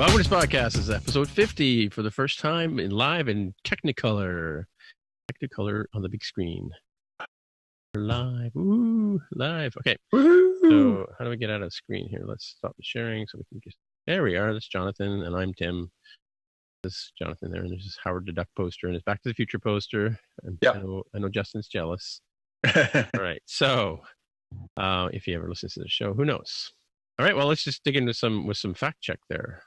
Welcome to Spockcast. This is episode 50 for the first time live in Technicolor. Technicolor on the big screen. We're live. Woo! Live. Okay. Woo-hoo! So how do we get out of the screen here? Let's stop the sharing so we can just... There we are. That's Jonathan, and I'm Tim. This Jonathan there, and there's this Howard the Duck poster, and it's Back to the Future poster. And Yep. I know Justin's jealous. All right. So if he ever listens to the show, who knows? All right. Well, let's just dig into some fact check there.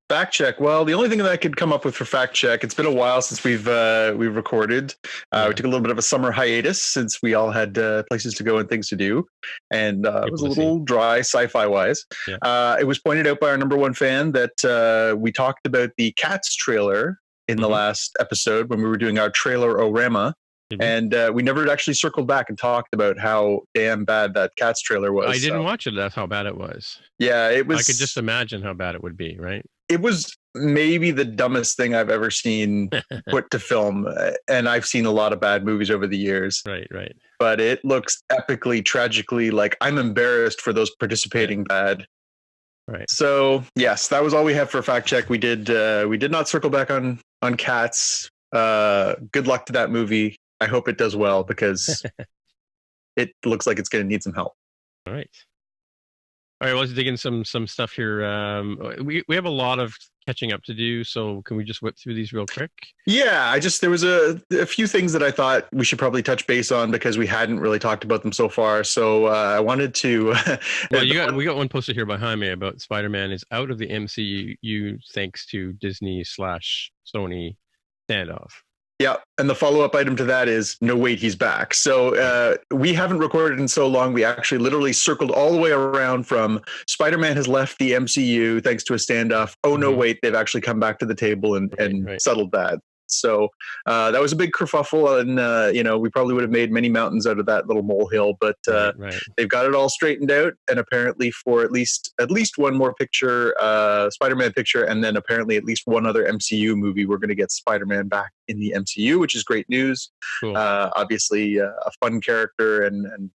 Fact check. Well, the only thing that I could come up with for fact check, it's been a while since we've recorded. We took a little bit of a summer hiatus since we all had places to go and things to do, and it was a little dry sci-fi wise. Yeah. It was pointed out by our number one fan that we talked about the Cats trailer in the last episode when we were doing our trailer-orama. And we never actually circled back and talked about how damn bad that Cats trailer was. I didn't watch it. That's how bad it was. Yeah, it was. I could just imagine how bad it would be, right? It was maybe the dumbest thing I've ever seen put to film. And I've seen a lot of bad movies over the years. Right. But it looks epically, tragically, like I'm embarrassed for those participating bad. Right. So, yes, that was all we have for fact check. We did not circle back on Cats. Good luck to that movie. I hope it does well because it looks like it's going to need some help. All right. Let's dig in some stuff here. We have a lot of catching up to do, so can we just whip through these real quick? Yeah, there was a few things that I thought we should probably touch base on because we hadn't really talked about them so far. So I wanted to. Well, we got one posted here behind me about Spider-Man is out of the MCU thanks to Disney/Sony standoff. Yeah, and the follow-up item to that is, no, wait, he's back. So we haven't recorded in so long. We actually literally circled all the way around from Spider-Man has left the MCU thanks to a standoff. Oh, no, wait, they've actually come back to the table and settled that. So that was a big kerfuffle, and we probably would have made many mountains out of that little molehill. But they've got it all straightened out, and apparently for at least one more picture, Spider-Man picture, and then apparently at least one other MCU movie, we're going to get Spider-Man back in the MCU, which is great news. Cool. Obviously, a fun character and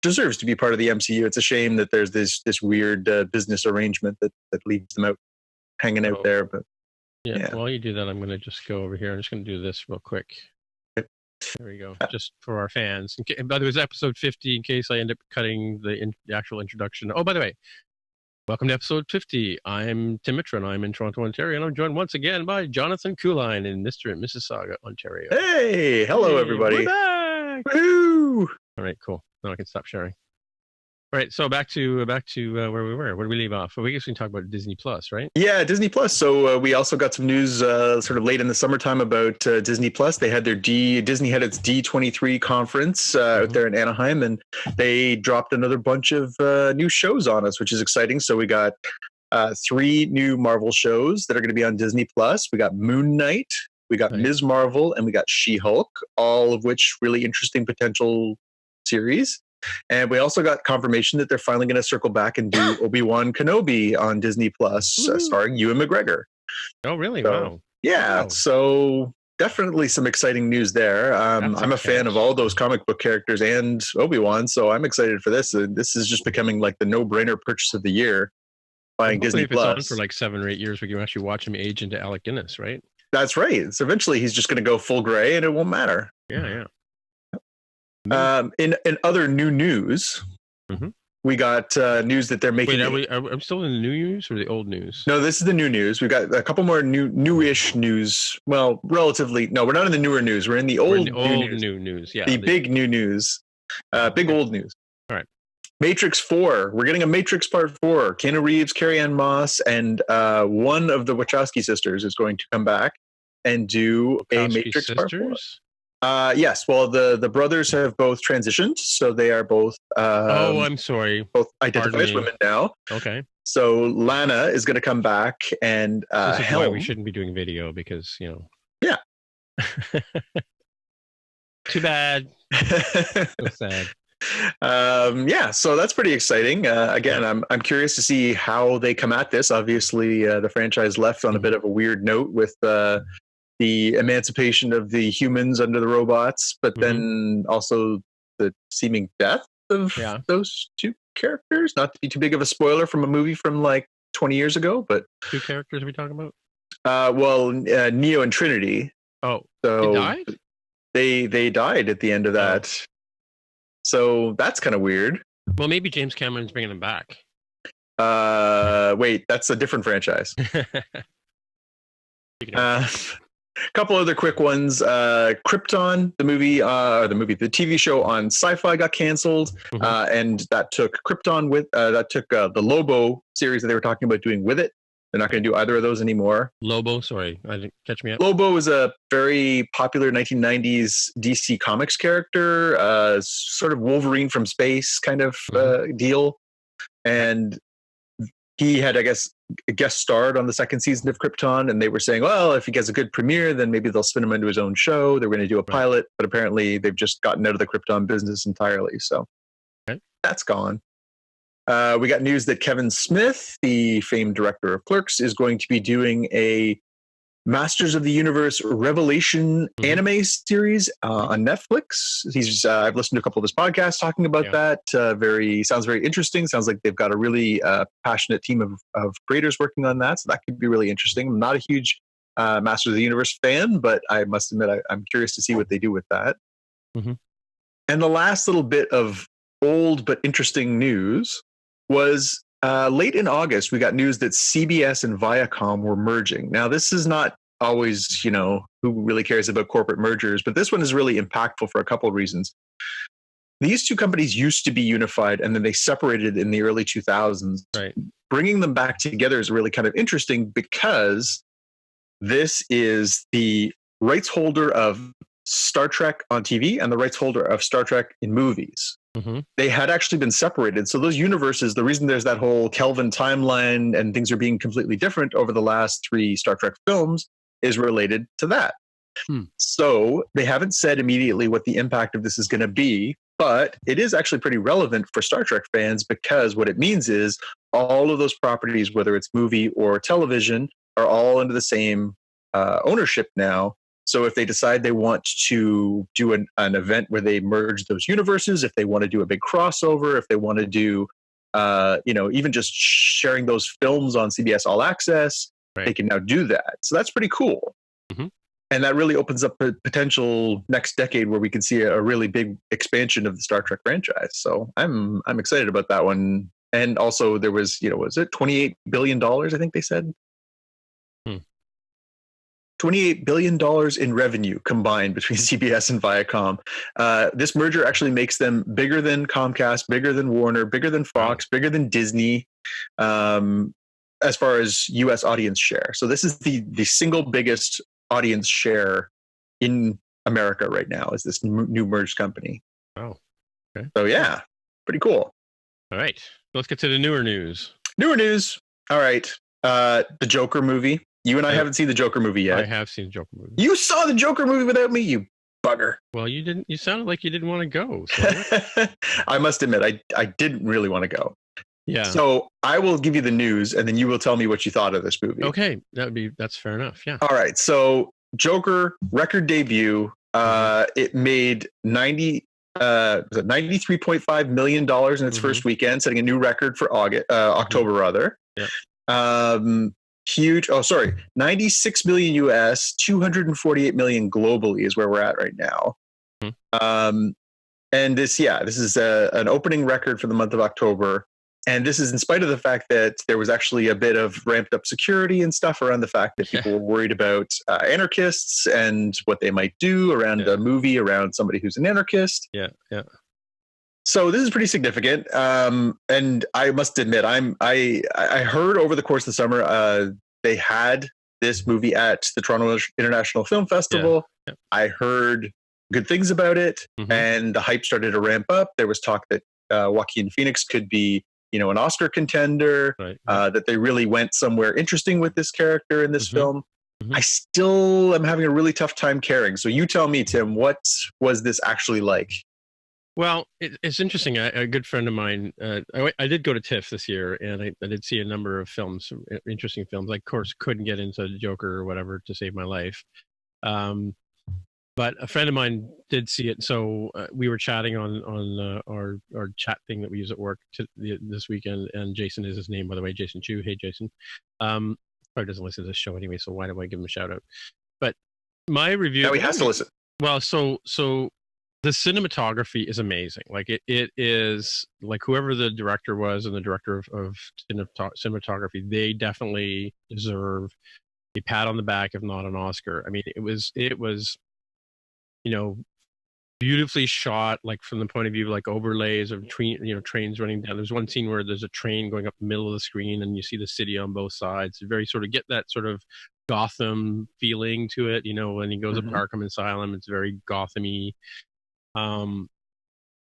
deserves to be part of the MCU. It's a shame that there's this weird business arrangement that leaves them out hanging out there, but. Yeah, while you do that, I'm going to just go over here. I'm just going to do this real quick. There we go. Just for our fans. By the way, it's episode 50 in case I end up cutting the actual introduction. Oh, by the way, welcome to episode 50. I'm Tim Mitra, I'm in Toronto, Ontario, and I'm joined once again by Jonathan Cohan in Mr. and Mississauga, Ontario. Hey, hello, everybody. We're back. Woo! All right, cool. Now I can stop sharing. All right, so back to where we were. Where did we leave off? Well, we guess we can talk about Disney Plus, right? Yeah, Disney Plus. So we also got some news sort of late in the summertime about Disney Plus. They had Disney had its D23 conference out there in Anaheim, and they dropped another bunch of new shows on us, which is exciting. So we got 3 new Marvel shows that are going to be on Disney Plus. We got Moon Knight, we got Ms. Marvel, and we got She-Hulk, all of which really interesting potential series. And we also got confirmation that they're finally going to circle back and do Obi-Wan Kenobi on Disney Plus, starring Ewan McGregor. Oh, really? So, wow. Yeah. Wow. So definitely some exciting news there. I'm a fan of all those comic book characters and Obi-Wan, so I'm excited for this. This is just becoming like the no-brainer purchase of the year, buying Disney Plus. If it's on for like 7 or 8 years, we can actually watch him age into Alec Guinness, right? That's right. So eventually he's just going to go full gray and it won't matter. Yeah. In other new news, we got news that they're making. Wait, are we still in the new news or the old news? No, this is the new news. We've got a couple more newish news. Well, relatively. No, we're not in the newer news. We're in the old new news. Yeah, the big new news. Big old news. All right. Matrix 4. We're getting a Matrix Part 4. Keanu Reeves, Carrie-Anne Moss, and one of the Wachowski sisters is going to come back and do a Matrix Part 4. Yes, well, the brothers have both transitioned, so they are both. I'm sorry. Both identify as women now. Okay. So Lana is going to come back, and this is why we shouldn't be doing video because Yeah. Too bad. So sad. So that's pretty exciting. Again, I'm curious to see how they come at this. Obviously, the franchise left on a bit of a weird note with the emancipation of the humans under the robots, but then also the seeming death of those two characters. Not to be too big of a spoiler from a movie from like 20 years ago. But 2 characters are we talking about? Neo and Trinity. Oh, So they died? They died at the end of that. So that's kind of weird. Well, maybe James Cameron's bringing them back. Wait, that's a different franchise. A couple other quick ones. Krypton, the TV show on Sci-Fi got canceled, and that took Krypton with the Lobo series that they were talking about doing with it. They're not going to do either of those anymore. Lobo, sorry, I didn't catch me up. Lobo is a very popular 1990s DC Comics character, sort of Wolverine from space kind of deal, and he had, I guess, guest starred on the second season of Krypton, and they were saying, well, if he gets a good premiere, then maybe they'll spin him into his own show. They're going to do a pilot, but apparently they've just gotten out of the Krypton business entirely. So that's gone. We got news that Kevin Smith, the famed director of Clerks, is going to be doing a Masters of the Universe Revelation anime series on Netflix. I've listened to a couple of his podcasts talking about that. Sounds very interesting. Sounds like they've got a really passionate team of creators working on that. So that could be really interesting. I'm not a huge Masters of the Universe fan, but I must admit I'm curious to see what they do with that. And the last little bit of old but interesting news was late in August, we got news that CBS and Viacom were merging. Now, this is not always, who really cares about corporate mergers, but this one is really impactful for a couple of reasons. These two companies used to be unified, and then they separated in the early 2000s. Right. Bringing them back together is really kind of interesting because this is the rights holder of Star Trek on TV and the rights holder of Star Trek in movies. They had actually been separated. So those universes, the reason there's that whole Kelvin timeline and things are being completely different over the last 3 Star Trek films is related to that. So they haven't said immediately what the impact of this is going to be, but it is actually pretty relevant for Star Trek fans because what it means is all of those properties, whether it's movie or television, are all under the same ownership now. So if they decide they want to do an event where they merge those universes, if they want to do a big crossover, if they want to do, even just sharing those films on CBS All Access, they can now do that. So that's pretty cool. And that really opens up a potential next decade where we can see a really big expansion of the Star Trek franchise. So I'm excited about that one. And also there was, was it $28 billion, I think they said? $28 billion in revenue combined between CBS and Viacom. This merger actually makes them bigger than Comcast, bigger than Warner, bigger than Fox, bigger than Disney, as far as U.S. audience share. So this is the single biggest audience share in America right now is this new merged company. Oh, okay. So yeah, pretty cool. All right. Let's get to the newer news. All right. The Joker movie. You and I haven't seen the Joker movie yet. I have seen the Joker movie. You saw the Joker movie without me, you bugger. Well, you didn't. You sounded like you didn't want to go. So. I must admit, I didn't really want to go. Yeah. So I will give you the news, and then you will tell me what you thought of this movie. Okay, that's fair enough. Yeah. All right. So Joker record debut. It made $93.5 million in its first weekend, setting a new record for October rather. Yeah. Huge. 96 million US, 248 million globally is where we're at right now. And this is an opening record for the month of October. And this is in spite of the fact that there was actually a bit of ramped up security and stuff around the fact that people were worried about anarchists and what they might do around a movie around somebody who's an anarchist. Yeah. So this is pretty significant, and I must admit, I heard over the course of the summer they had this movie at the Toronto International Film Festival. Yeah. I heard good things about it, and the hype started to ramp up. There was talk that Joaquin Phoenix could be, an Oscar contender. That they really went somewhere interesting with this character in this film. I still am having a really tough time caring. So you tell me, Tim, what was this actually like? Well, it's interesting. A good friend of mine, I did go to TIFF this year, and I did see a number of films, interesting films. I, of course, couldn't get into Joker or whatever to save my life. but a friend of mine did see it, so we were chatting on our chat thing that we use at work this weekend. And Jason is his name, by the way, Jason Chu. Hey, Jason. Probably doesn't listen to this show anyway, so why do I give him a shout out? But my review. Now he has to listen. Well, so the cinematography is amazing. Like it is like whoever the director was and the director of cinematography, they definitely deserve a pat on the back, if not an Oscar. I mean, it was beautifully shot, like from the point of view, like overlays of trains running down. There's one scene where there's a train going up the middle of the screen and you see the city on both sides. Very sort of get that sort of Gotham feeling to it. When he goes up to Arkham Asylum, it's very Gotham-y.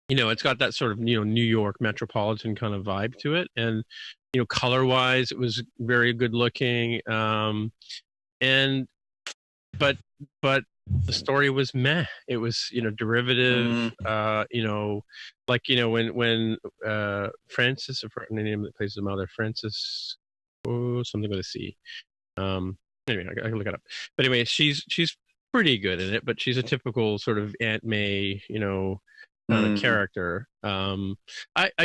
It's got that sort of, New York metropolitan kind of vibe to it. And, color wise, it was very good looking. But the story was meh. It was, derivative, when Francis, the name that plays the mother, Francis, something with a C. Anyway, I can look it up. But anyway, she's pretty good in it, but she's a typical sort of Aunt May, kind of character. I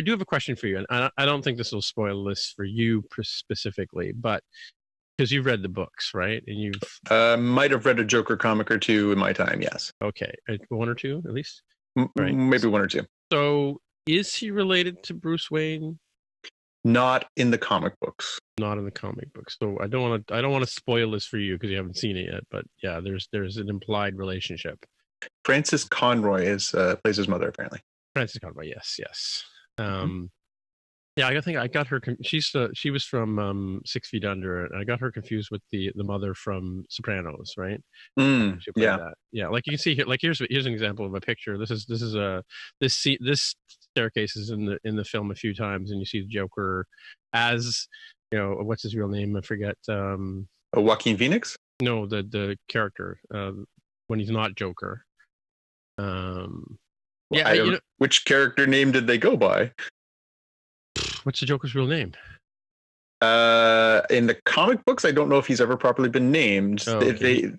do have a question for you, and I don't think this will spoil this for you specifically, but because you've read the books, right? And you've might have read a Joker comic or two in my time. Yes. Okay, one or two at least. Right. Maybe one or two. So, is he related to Bruce Wayne? Not in the comic books. Not in the comic books. So I don't want to spoil this for you because you haven't seen it yet. But yeah, there's an implied relationship. Frances Conroy plays his mother, apparently. Frances Conroy, yes. Yeah, I think I got her. She was from 6 Feet Under, and I got her confused with the mother from Sopranos, right? Yeah, yeah. Like you can see here. Like here's an example of a picture. This staircase is in the film a few times, and you see the Joker as what's his real name? I forget. Joaquin Phoenix? No, the character when he's not Joker. Which character name did they go by? What's the Joker's real name? In the comic books, I don't know if he's ever properly been named. Oh, okay.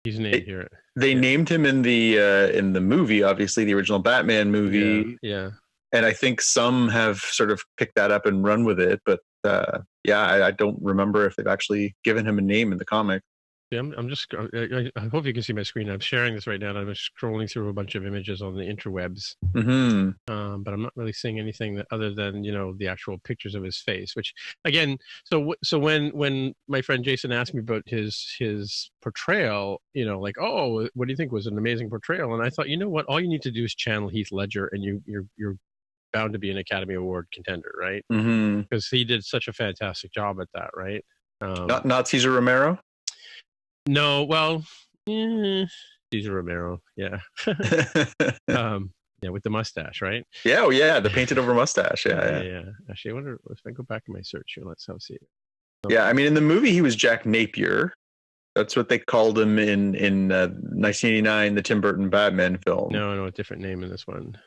He's named here. They named him in the movie, obviously the original Batman movie. Yeah. And I think some have sort of picked that up and run with it, but I don't remember if they've actually given him a name in the comic. Yeah, I'm just. I hope you can see my screen. I'm sharing this right now, and I'm just scrolling through a bunch of images on the interwebs. But I'm not really seeing anything other than the actual pictures of his face. Which again, so when my friend Jason asked me about his portrayal, like, oh, what do you think was an amazing portrayal? And I thought, what, all you need to do is channel Heath Ledger, and you're bound to be an Academy Award contender, right? Because he did such a fantastic job at that, right? Not Cesar Romero. No, well, Cesar Romero, yeah. Yeah, with the mustache, right? Yeah, oh yeah, the painted over mustache. Yeah. Actually, I wonder if I go back in my search here. Let's see it. Okay. Yeah, I mean, in the movie, he was Jack Napier. That's what they called him in 1989, the Tim Burton Batman film. No, a different name in this one.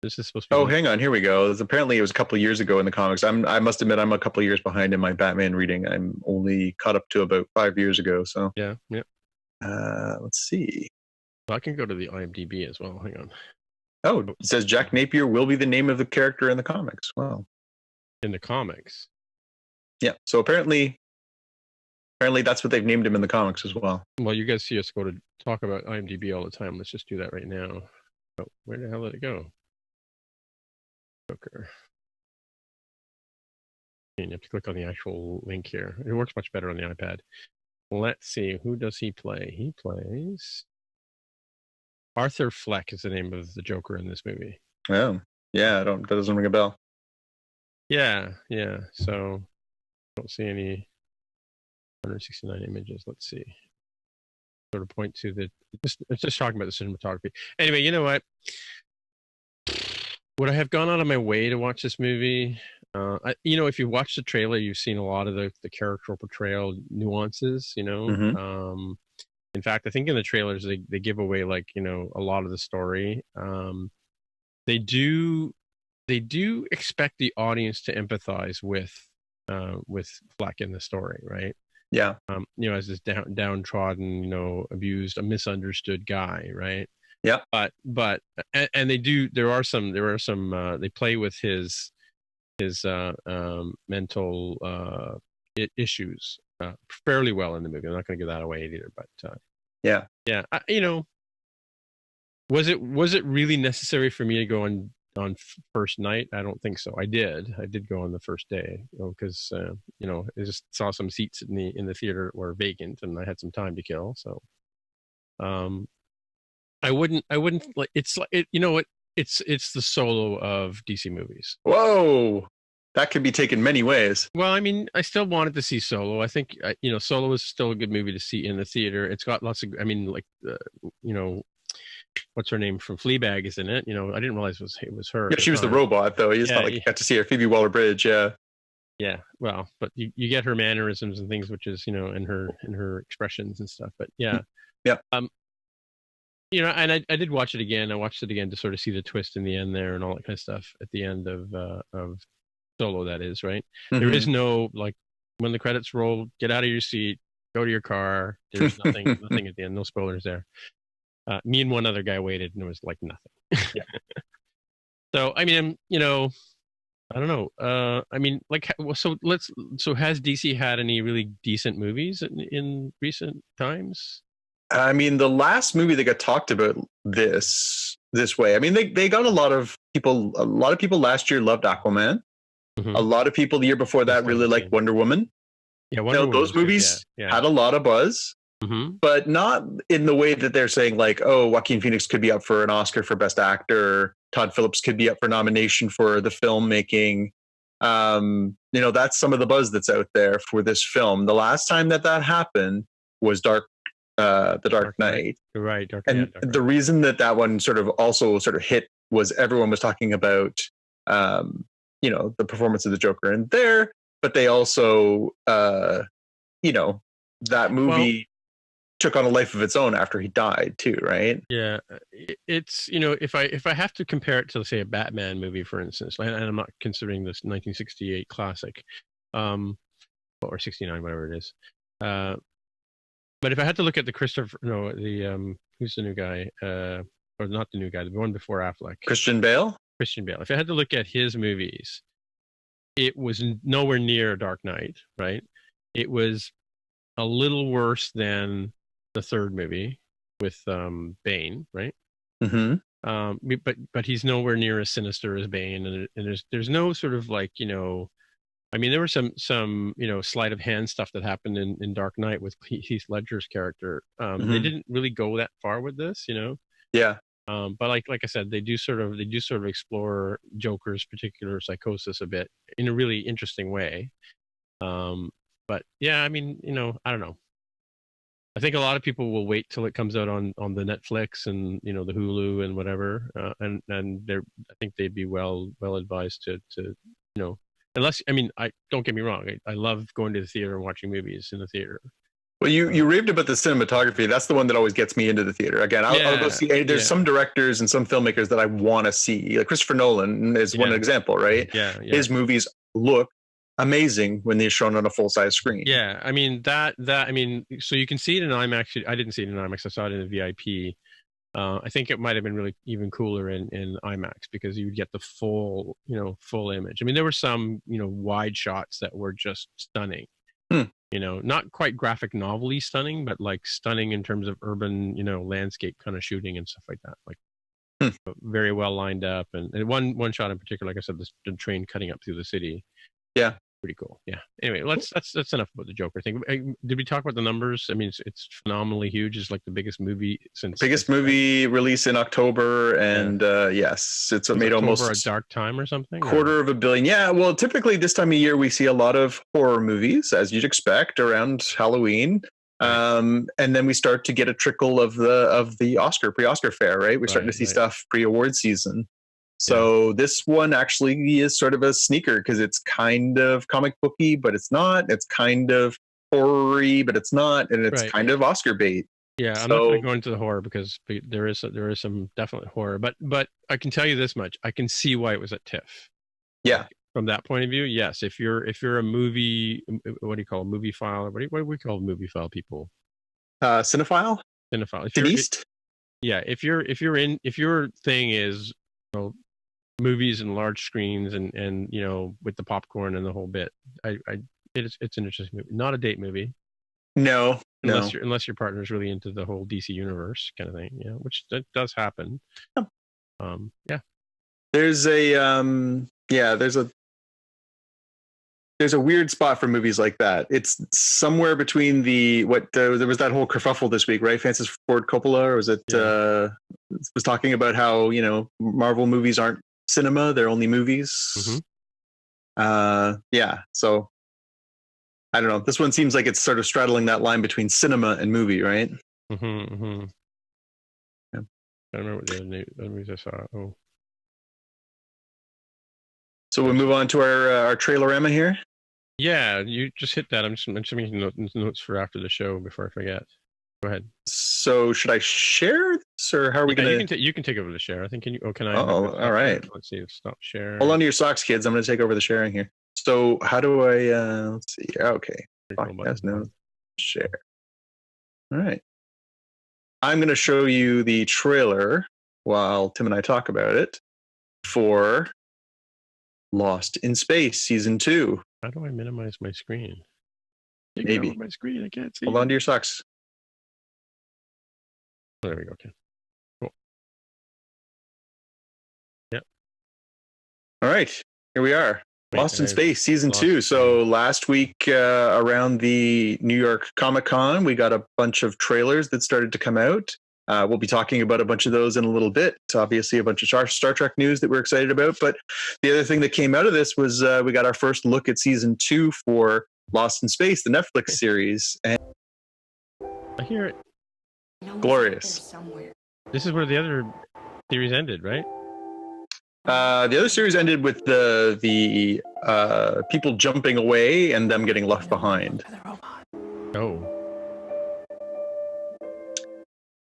This is supposed to be. Oh, hang on. Here we go. Apparently, it was a couple of years ago in the comics. I must admit, I'm a couple of years behind in my Batman reading. I'm only caught up to about 5 years ago. So yeah. Let's see. Well, I can go to the IMDb as well. Hang on. Oh, it says Jack Napier will be the name of the character in the comics. Wow. In the comics. Yeah. So apparently that's what they've named him in the comics as well. Well, you guys see us go to talk about IMDb all the time. Let's just do that right now. Oh, where the hell did it go? Joker. You have to click on the actual link here. It works much better on the iPad. Let's see. Who does he play? He plays Arthur Fleck is the name of the Joker in this movie. Oh, yeah. That doesn't ring a bell. Yeah. So I don't see any 169 images. Let's see. Sort of point to it's just talking about the cinematography. Anyway, you know what? Would I have gone out of my way to watch this movie? If you watch the trailer, you've seen a lot of the character portrayal nuances, In fact, I think in the trailers, they give away a lot of the story. They do expect the audience to empathize with Fleck in the story, right? Yeah. As this downtrodden, abused, a misunderstood guy, right? Yeah. And there are some they play with his mental issues fairly well in the movie. I'm not going to give that away either, but yeah. Was it really necessary for me to go on first night? I don't think so. I did go on the first day, because I just saw some seats in the theater that were vacant, and I had some time to kill. So, I wouldn't like it's the Solo of DC movies. Whoa, that could be taken many ways. Well, I mean, I still wanted to see Solo. I think Solo is still a good movie to see in the theater. It's got lots of, what's her name from Fleabag is in it. I didn't realize it was her. Yeah, she was the robot though. It's not like you got to see her. Phoebe Waller-Bridge, yeah. Yeah, well, but you get her mannerisms and things, which is and her expressions and stuff. But yeah, yeah. And I did watch it again. I watched it again to sort of see the twist in the end there and all that kind of stuff at the end of Solo. That is right. Mm-hmm. There is no when the credits roll, get out of your seat, go to your car. There's nothing at the end. No spoilers there. Me and one other guy waited, and it was like nothing. Yeah. So I mean, I don't know. I mean, so has DC had any really decent movies in recent times? I mean, the last movie that got talked about this way. I mean, they got a lot of people. A lot of people last year loved Aquaman. Mm-hmm. A lot of people the year before that really liked Wonder Woman. Yeah, Wonder Woman those movies had a lot of buzz. Mm-hmm. But not in the way that they're saying Joaquin Phoenix could be up for an Oscar for Best Actor. Todd Phillips could be up for nomination for the filmmaking. That's some of the buzz that's out there for this film. The last time that happened was The Dark Knight. You're right. The reason that one sort of hit was everyone was talking about, the performance of the Joker in there, but they also, that movie took on a life of its own after he died too, right? Yeah, it's if I have to compare it to, say, a Batman movie, for instance, and I'm not considering this 1968 classic, or 69, whatever it is, but if I had to look at who's the new guy, or not the new guy, the one before Affleck, Christian Bale. If I had to look at his movies, it was nowhere near Dark Knight, right? It was a little worse than the third movie with Bane, right? Mm-hmm. But he's nowhere near as sinister as Bane, and there's no sort of I mean, there was some sleight of hand stuff that happened in Dark Knight with Heath Ledger's character. Mm-hmm. They didn't really go that far with this, Yeah. But like I said, they do sort of explore Joker's particular psychosis a bit in a really interesting way. But yeah, I mean, I don't know. I think a lot of people will wait till it comes out on the Netflix and the Hulu and whatever, and I think they'd be well advised to unless, I mean, I don't get me wrong, I love going to the theater and watching movies in the theater. Well, you raved about the cinematography. That's the one that always gets me into the theater. Again, I'll go see. There's some directors and some filmmakers that I want to see. Like Christopher Nolan is one example, right? Yeah. His movies look amazing when they're shown on a full-size screen. Yeah, I mean I mean, so you can see it in IMAX. I didn't see it in IMAX. I saw it in the VIP. I think it might have been really even cooler in IMAX because you would get the full image. I mean, there were some wide shots that were just stunning. Not quite graphic novel-y stunning, but stunning in terms of urban landscape kind of shooting and stuff like that. Very well lined up, and one shot in particular, like I said, the train cutting up through the city. Yeah. Pretty cool. Yeah. Anyway, that's enough about the Joker thing. Did we talk about the numbers? I mean, it's phenomenally huge. It's like the biggest movie movie release in October, and yes, it's made October almost a dark time or something. $250 million. Yeah. Well, typically this time of year we see a lot of horror movies, as you'd expect, around Halloween. And then we start to get a trickle of the pre-Oscar fare, right? We're starting to see stuff pre-award season. So this one actually is sort of a sneaker because it's kind of comic booky, but it's not. It's kind of horror-y, but it's not, and it's kind of Oscar bait. Yeah, I'm not going to go into the horror because there is some definite horror, but I can tell you this much: I can see why it was at TIFF. Yeah, from that point of view, yes. If you're a movie, what do you call a movie file? Or what do we call movie file people? Cinephile? Cinephile. Cineast? Yeah. If your thing is, movies and large screens and with the popcorn and the whole bit, it's an interesting movie. Not a date movie. No. Unless your partner's really into the whole DC universe kind of thing, which that does happen. Yeah. There's a weird spot for movies like that. It's somewhere between there was that whole kerfuffle this week, right? Francis Ford Coppola, or was it was talking about how Marvel movies aren't cinema; they're only movies. Mm-hmm. So I don't know. This one seems like it's sort of straddling that line between cinema and movie, right? Mm-hmm. Mm-hmm. Yeah. I don't remember what the other movies I saw. Oh. So we move on to our trailerama here. Yeah, you just hit that. I'm just making notes for after the show before I forget. Go ahead. So should I share this, or how are we going to? You can take over the share. I think. Can you? Oh, can I? Oh, all right. Let's see. Stop share. Hold on to your socks, kids. I'm going to take over the sharing here. So how do I? Let's see. Okay. Podcast no share. All right. I'm going to show you the trailer while Tim and I talk about it for Lost in Space Season 2. How do I minimize my screen? Maybe. My screen, I can't see. Hold on to your socks. Oh, there we go. Okay. Cool. Yep. All right. Here we are. Lost in Space Season 2. So last week around the New York Comic-Con, we got a bunch of trailers that started to come out. We'll be talking about a bunch of those in a little bit. Obviously, a bunch of Star Trek news that we're excited about. But the other thing that came out of this was we got our first look at Season 2 for Lost in Space, the Netflix series. And I hear it. Glorious. This is where the other series ended, right? The other series ended with the people jumping away and them getting left behind. Oh.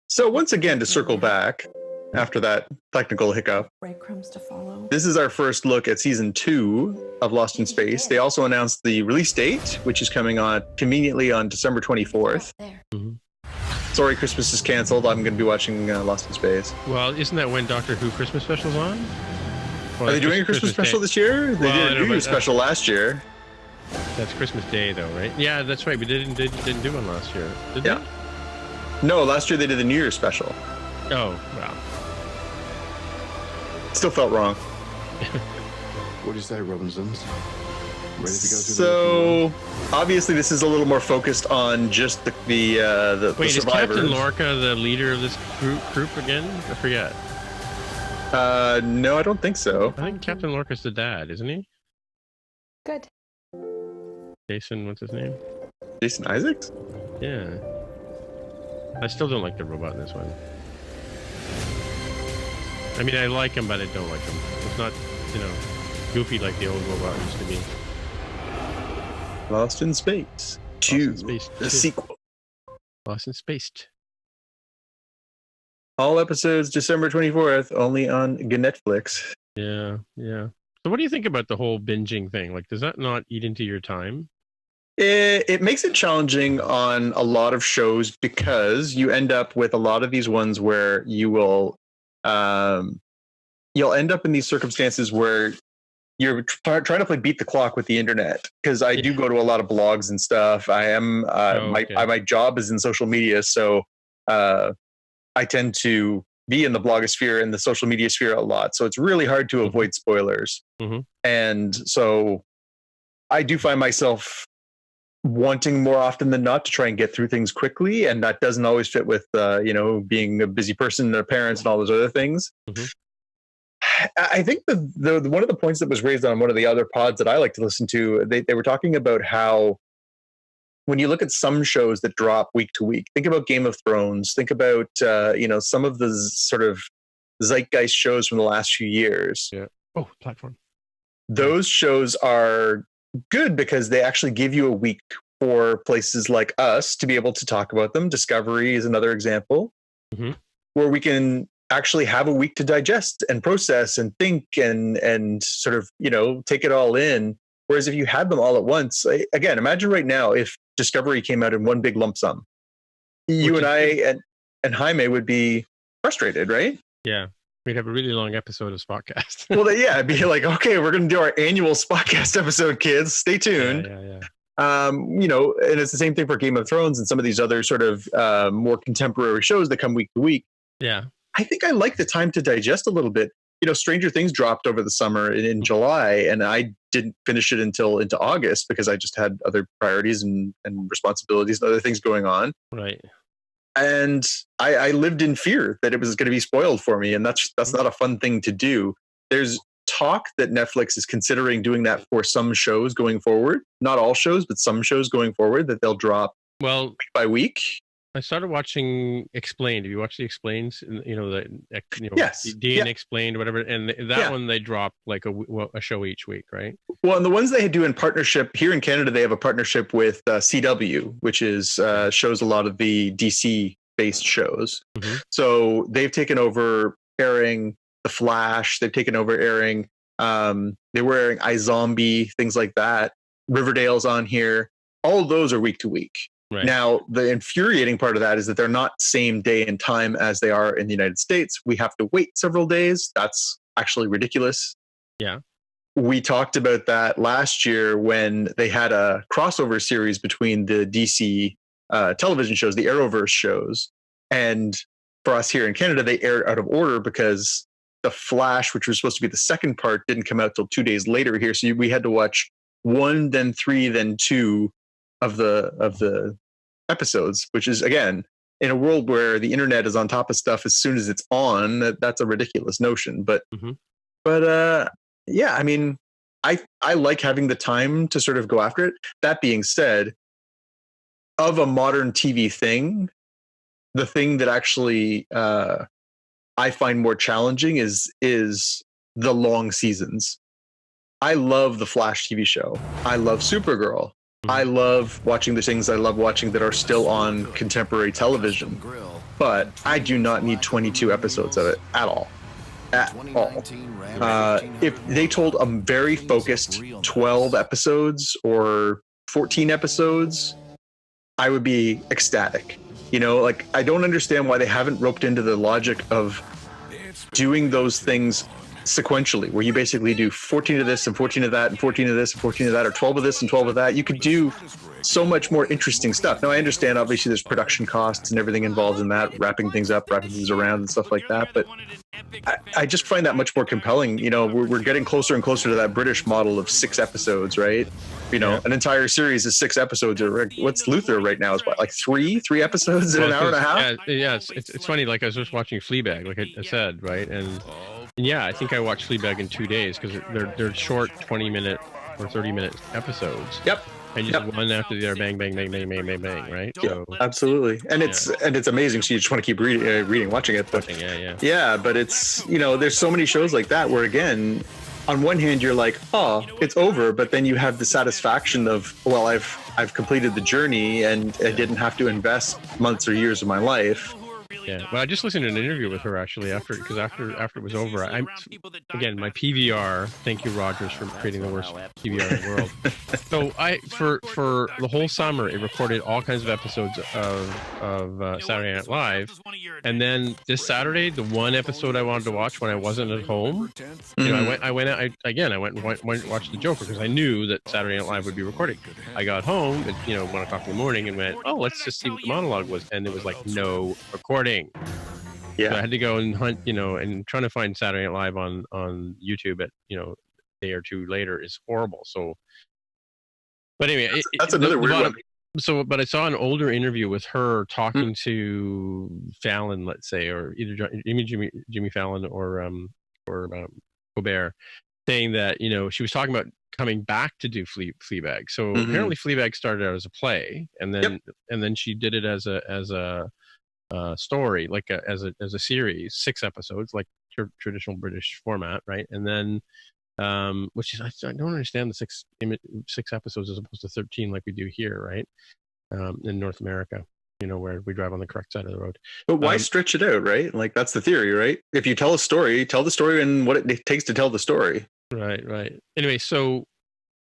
So once again, to circle back after that technical hiccup, this is our first look at Season 2 of Lost in Space. They also announced the release date, which is coming on conveniently on December 24th. Mm-hmm. Sorry, Christmas is canceled. I'm going to be watching Lost in Space. Well, isn't that when Doctor Who Christmas special's on? Are they doing a Christmas special this year? They did a New Year's special last year. That's Christmas Day, though, right? Yeah, that's right. We didn't do one last year, did they? No, last year they did the New Year's special. Oh, wow. Still felt wrong. What do you say, Robinsons? Ready to go through so obviously this is a little more focused on just the Wait, survivors. Is Captain Lorca the leader of this group again? I forget. No, I don't think so. I think Captain Lorca's the dad, isn't he? Good. Jason, what's his name? Jason Isaacs? Yeah. I still don't like the robot in this one. I mean, I like him, but I don't like him. It's not, goofy like the old robot used to be. Lost in Space 2, the sequel. Lost in Space. All episodes December 24th, only on Netflix. Yeah. So what do you think about the whole binging thing? Like, does that not eat into your time? It makes it challenging on a lot of shows because you end up with a lot of these ones where you will, you'll end up in these circumstances where you're trying to play beat the clock with the internet. Because I do go to a lot of blogs and stuff. I am my job is in social media, so I tend to be in the blogosphere and the social media sphere a lot. So it's really hard to avoid spoilers. Mm-hmm. And so I do find myself wanting more often than not to try and get through things quickly. And that doesn't always fit with, being a busy person, a parent, and all those other things. Mm-hmm. I think the one of the points that was raised on one of the other pods that I like to listen to, they were talking about how when you look at some shows that drop week to week, think about Game of Thrones, think about, some of the sort of zeitgeist shows from the last few years. Yeah. Oh, platform. Those shows are good because they actually give you a week for places like us to be able to talk about them. Discovery is another example where we can actually have a week to digest and process and think and sort of, take it all in. Whereas if you had them all at once, again, imagine right now if Discovery came out in one big lump sum. You and I and Jaime would be frustrated, right? Yeah. We'd have a really long episode of Spockcast. Well, yeah, it'd be like, okay, we're going to do our annual Spockcast episode, kids. Stay tuned. Yeah. And it's the same thing for Game of Thrones and some of these other sort of more contemporary shows that come week to week. Yeah. I think I like the time to digest a little bit. Stranger Things dropped over the summer in July, and I didn't finish it until into August because I just had other priorities and responsibilities and other things going on. Right. And I lived in fear that it was going to be spoiled for me, and that's not a fun thing to do. There's talk that Netflix is considering doing that for some shows going forward. Not all shows, but some shows going forward, that they'll drop week by week. I started watching Explained. Have you watched the Explains? Yes. Dean Explained, whatever. And that one, they drop like a show each week, right? Well, and the ones they do in partnership here in Canada, they have a partnership with CW, which is shows a lot of the DC-based shows. Mm-hmm. So they've taken over airing The Flash. They've taken over airing. They were airing iZombie, things like that. Riverdale's on here. All of those are week to week. Right. Now, the infuriating part of that is that they're not same day and time as they are in the United States. We have to wait several days. That's actually ridiculous. Yeah. We talked about that last year when they had a crossover series between the DC television shows, the Arrowverse shows. And for us here in Canada, they aired out of order because The Flash, which was supposed to be the second part, didn't come out till 2 days later here. So we had to watch 1, then 3, then 2 of the episodes, which is, again, in a world where the internet is on top of stuff as soon as it's on, that's a ridiculous notion. But yeah, I mean, I like having the time to sort of go after it. That being said, of a modern TV thing, the thing that actually I find more challenging is the long seasons. I love the Flash TV show. I love Supergirl. I love watching the things I love watching that are still on contemporary television, but I do not need 22 episodes of it at all. At all. If they told a very focused 12 episodes or 14 episodes, I would be ecstatic. Like, I don't understand why they haven't roped into the logic of doing those things sequentially, where you basically do 14 of this and 14 of that and 14 of this and 14 of that, or 12 of this and 12 of that. You could do so much more interesting stuff. Now, I understand, obviously, there's production costs and everything involved in that, wrapping things up, wrapping things around and stuff like that. But I just find that much more compelling. We're getting closer and closer to that British model of 6 episodes, right? An entire series is 6 episodes. Or what's Luther right now? Is what, like three episodes in an hour and a half? Yeah. It's funny. Like, I was just watching Fleabag, like I said, right? And yeah, I think I watched Fleabag in 2 days because they're short 20-minute or 30-minute episodes. Yep. And just one after the other, bang, bang, bang, bang, bang, bang, bang, right? So, absolutely. And it's amazing. So you just want to keep reading, watching it. But, yeah, but it's, there's so many shows like that where, again, on one hand, you're like, oh, it's over. But then you have the satisfaction of, well, I've completed the journey and I didn't have to invest months or years of my life. Yeah, well, I just listened to an interview with her actually after it was over. Again, my PVR. Thank you, Rogers, for creating the worst PVR in the world. So for the whole summer, it recorded all kinds of episodes of Saturday Night Live, and then this Saturday, the one episode I wanted to watch when I wasn't at home, I went out and watched The Joker because I knew that Saturday Night Live would be recording. I got home at 1 o'clock in the morning and went, oh, let's just see what the monologue was, and there was like no recording. Yeah, so I had to go and hunt, and trying to find Saturday Night Live on YouTube at a day or two later is horrible. So, but anyway, that's another weird one. So, but I saw an older interview with her talking to Fallon, let's say, or either Jimmy Fallon or Colbert, saying that she was talking about coming back to do Fleabag. So apparently Fleabag started out as a play, and then she did it as a story, like as a series, 6 episodes, like traditional British format, right? And then which is, I don't understand the 6 episodes as opposed to 13 like we do here, right? In North America. where we drive on the correct side of the road. But why stretch it out, right? Like that's the theory, right? If you tell a story, tell the story and what it takes to tell the story. Right. Anyway, so,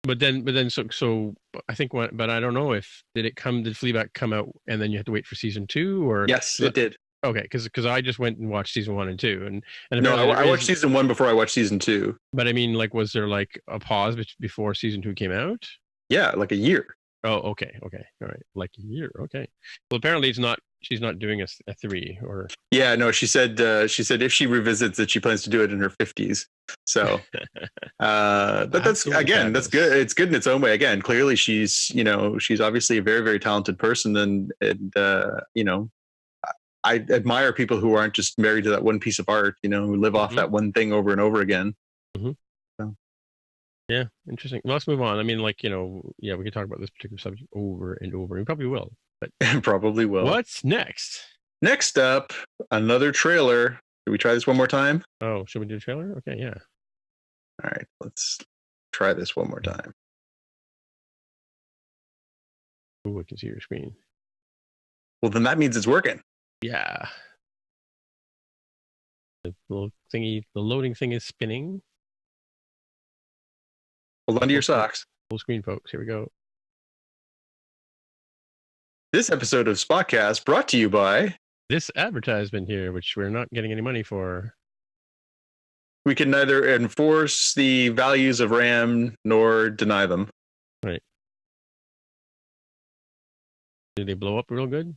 but then, so I think but I don't know if did Fleabag come out and then you had to wait for season 2 or? Yes, it did. Okay, because I just went and watched season 1 and 2, and no, I watched season 1 before I watched season 2. But I mean, like, was there like a pause before season 2 came out? Yeah, like a year. Oh, okay, all right, like a year. Okay, well, apparently she's not doing a 3 or. Yeah, no, she said if she revisits it, she plans to do it in her 50s. So, but that's again, that's good. It's good in its own way. Again, clearly she's obviously a very, very talented person, and I admire people who aren't just married to that one piece of art, who live off that one thing over and over again. Mm-hmm. So. Yeah, interesting. Well, let's move on. I mean, we could talk about this particular subject over and over. We probably will, but probably will. What's next? Next up, another trailer. Should we try this one more time? Oh, should we do a trailer? Okay, yeah. All right, let's try this one more time. Oh, I can see your screen. Well, then that means it's working. Yeah. The little thingy, the loading thing is spinning. Hold on to your socks. Full screen, folks. Here we go. This episode of Spockcast brought to you by this advertisement here, which we're not getting any money for. We can neither enforce the values of RAM nor deny them. Right. Did they blow up real good?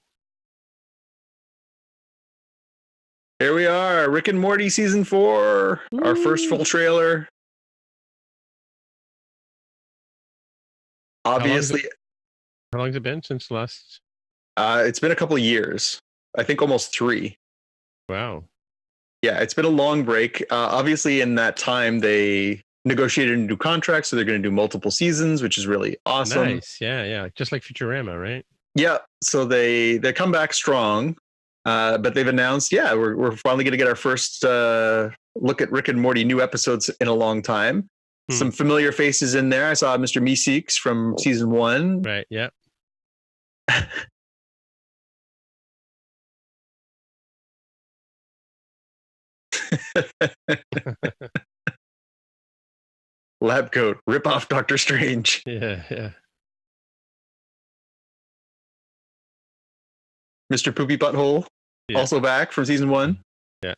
Here we are, Rick and Morty season 4, our first full trailer. Obviously, how long has it been since last? It's been a couple of years. I think almost 3. Wow. Yeah, it's been a long break. Obviously, in that time, they negotiated a new contract, so they're going to do multiple seasons, which is really awesome. Nice. Yeah. Just like Futurama, right? Yeah. So they come back strong, but they've announced, we're finally going to get our first look at Rick and Morty new episodes in a long time. Some familiar faces in there. I saw Mr. Meeseeks from season 1. Right. Yeah. Lab coat, rip off Doctor Strange. Yeah. Mr. Poopy Butthole, also back from season 1. Yeah.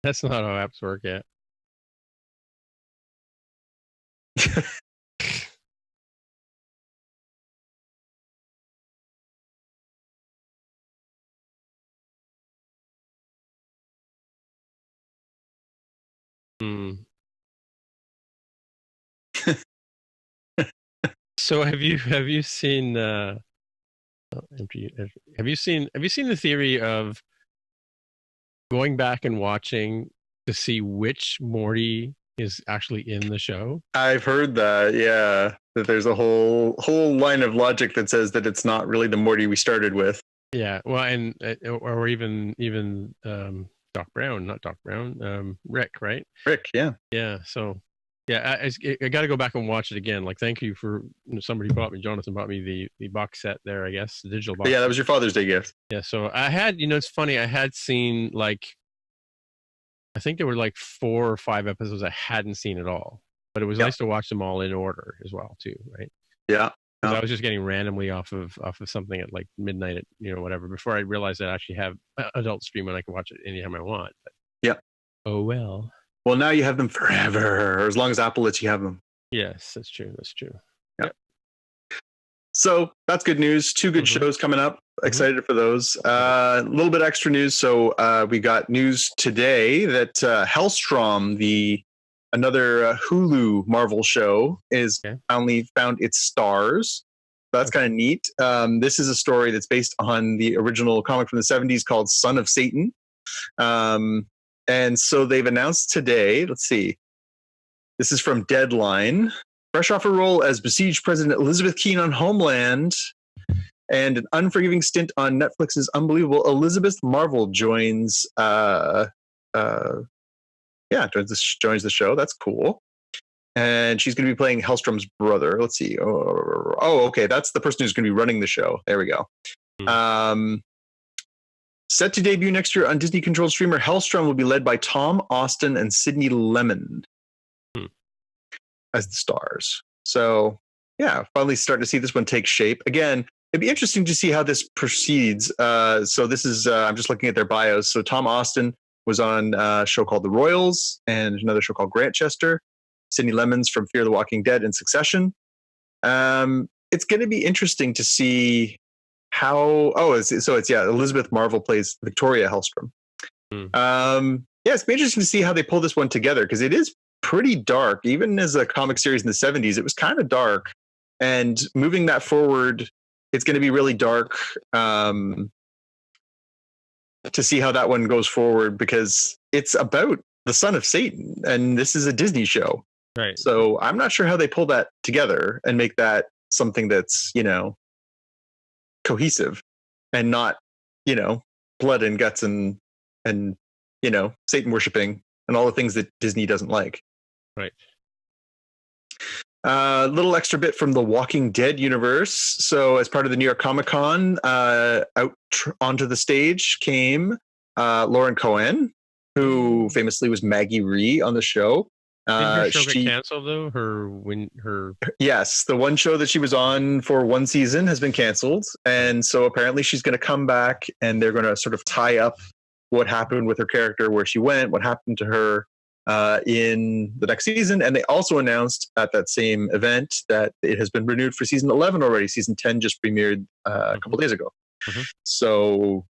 That's not how apps work yet. So have you seen have you seen the theory of going back and watching to see which Morty is actually in the show? I've heard that, yeah, that there's a whole line of logic that says that it's not really the Morty we started with. Yeah, well, and or even Doc Brown, not Doc Brown, Rick, right? Rick, yeah. Yeah, so yeah, I got to go back and watch it again. Like, thank you for Jonathan bought me the box set there, I guess, the digital box. Yeah, that was your Father's Day gift. Yeah, so I had, it's funny, I had seen I think there were 4 or 5 episodes I hadn't seen at all, but it was nice to watch them all in order as well too, right? Yeah. I was just getting randomly off of something at midnight at whatever before I realized I actually have adult stream and I can watch it anytime I want. But, yeah. Oh well. Well, now you have them forever, or as long as Apple lets you have them. Yes, that's true. Yeah. So that's good news. 2 good shows coming up. Excited for those. A little bit extra news. So we got news today that Helstrom, another Hulu Marvel show, is finally found its stars. So that's kind of neat. This is a story that's based on the original comic from the 70s called Son of Satan. And so they've announced today, let's see, this is from Deadline, fresh off a role as besieged President Elizabeth Keene on Homeland and an unforgiving stint on Netflix's Unbelievable, Elizabeth Marvel joins joins the show. That's cool. And she's going to be playing Helstrom's brother. Let's see. Oh, okay. That's the person who's going to be running the show. There we go. Set to debut next year on Disney-controlled streamer, Helstrom will be led by Tom Austin and Sidney Lemon as the stars. So, yeah, finally starting to see this one take shape. Again, it'd be interesting to see how this proceeds. So this is, I'm just looking at their bios. So Tom Austin was on a show called The Royals and another show called Grantchester. Sidney Lemon's from Fear the Walking Dead and Succession. It's going to be interesting to see how. Elizabeth Marvel plays Victoria Helstrom. It's been interesting to see how they pull this one together because it is pretty dark. Even as a comic series in the 70s, it was kind of dark. And moving that forward, it's going to be really dark to see how that one goes forward because it's about the son of Satan, and this is a Disney show. Right. So I'm not sure how they pull that together and make that something that's, cohesive and not, blood and guts and Satan worshiping and all the things that Disney doesn't like. Right. Little extra bit from the Walking Dead universe. So as part of the New York Comic Con, out onto the stage came Lauren Cohan, who famously was Maggie Rhee on the show. Did her show get canceled though? Yes, the one show that she was on for one season has been canceled, and so apparently she's going to come back, and they're going to sort of tie up what happened with her character, where she went, what happened to her in the next season. And they also announced at that same event that it has been renewed for season 11 already. Season 10 just premiered a couple days ago. So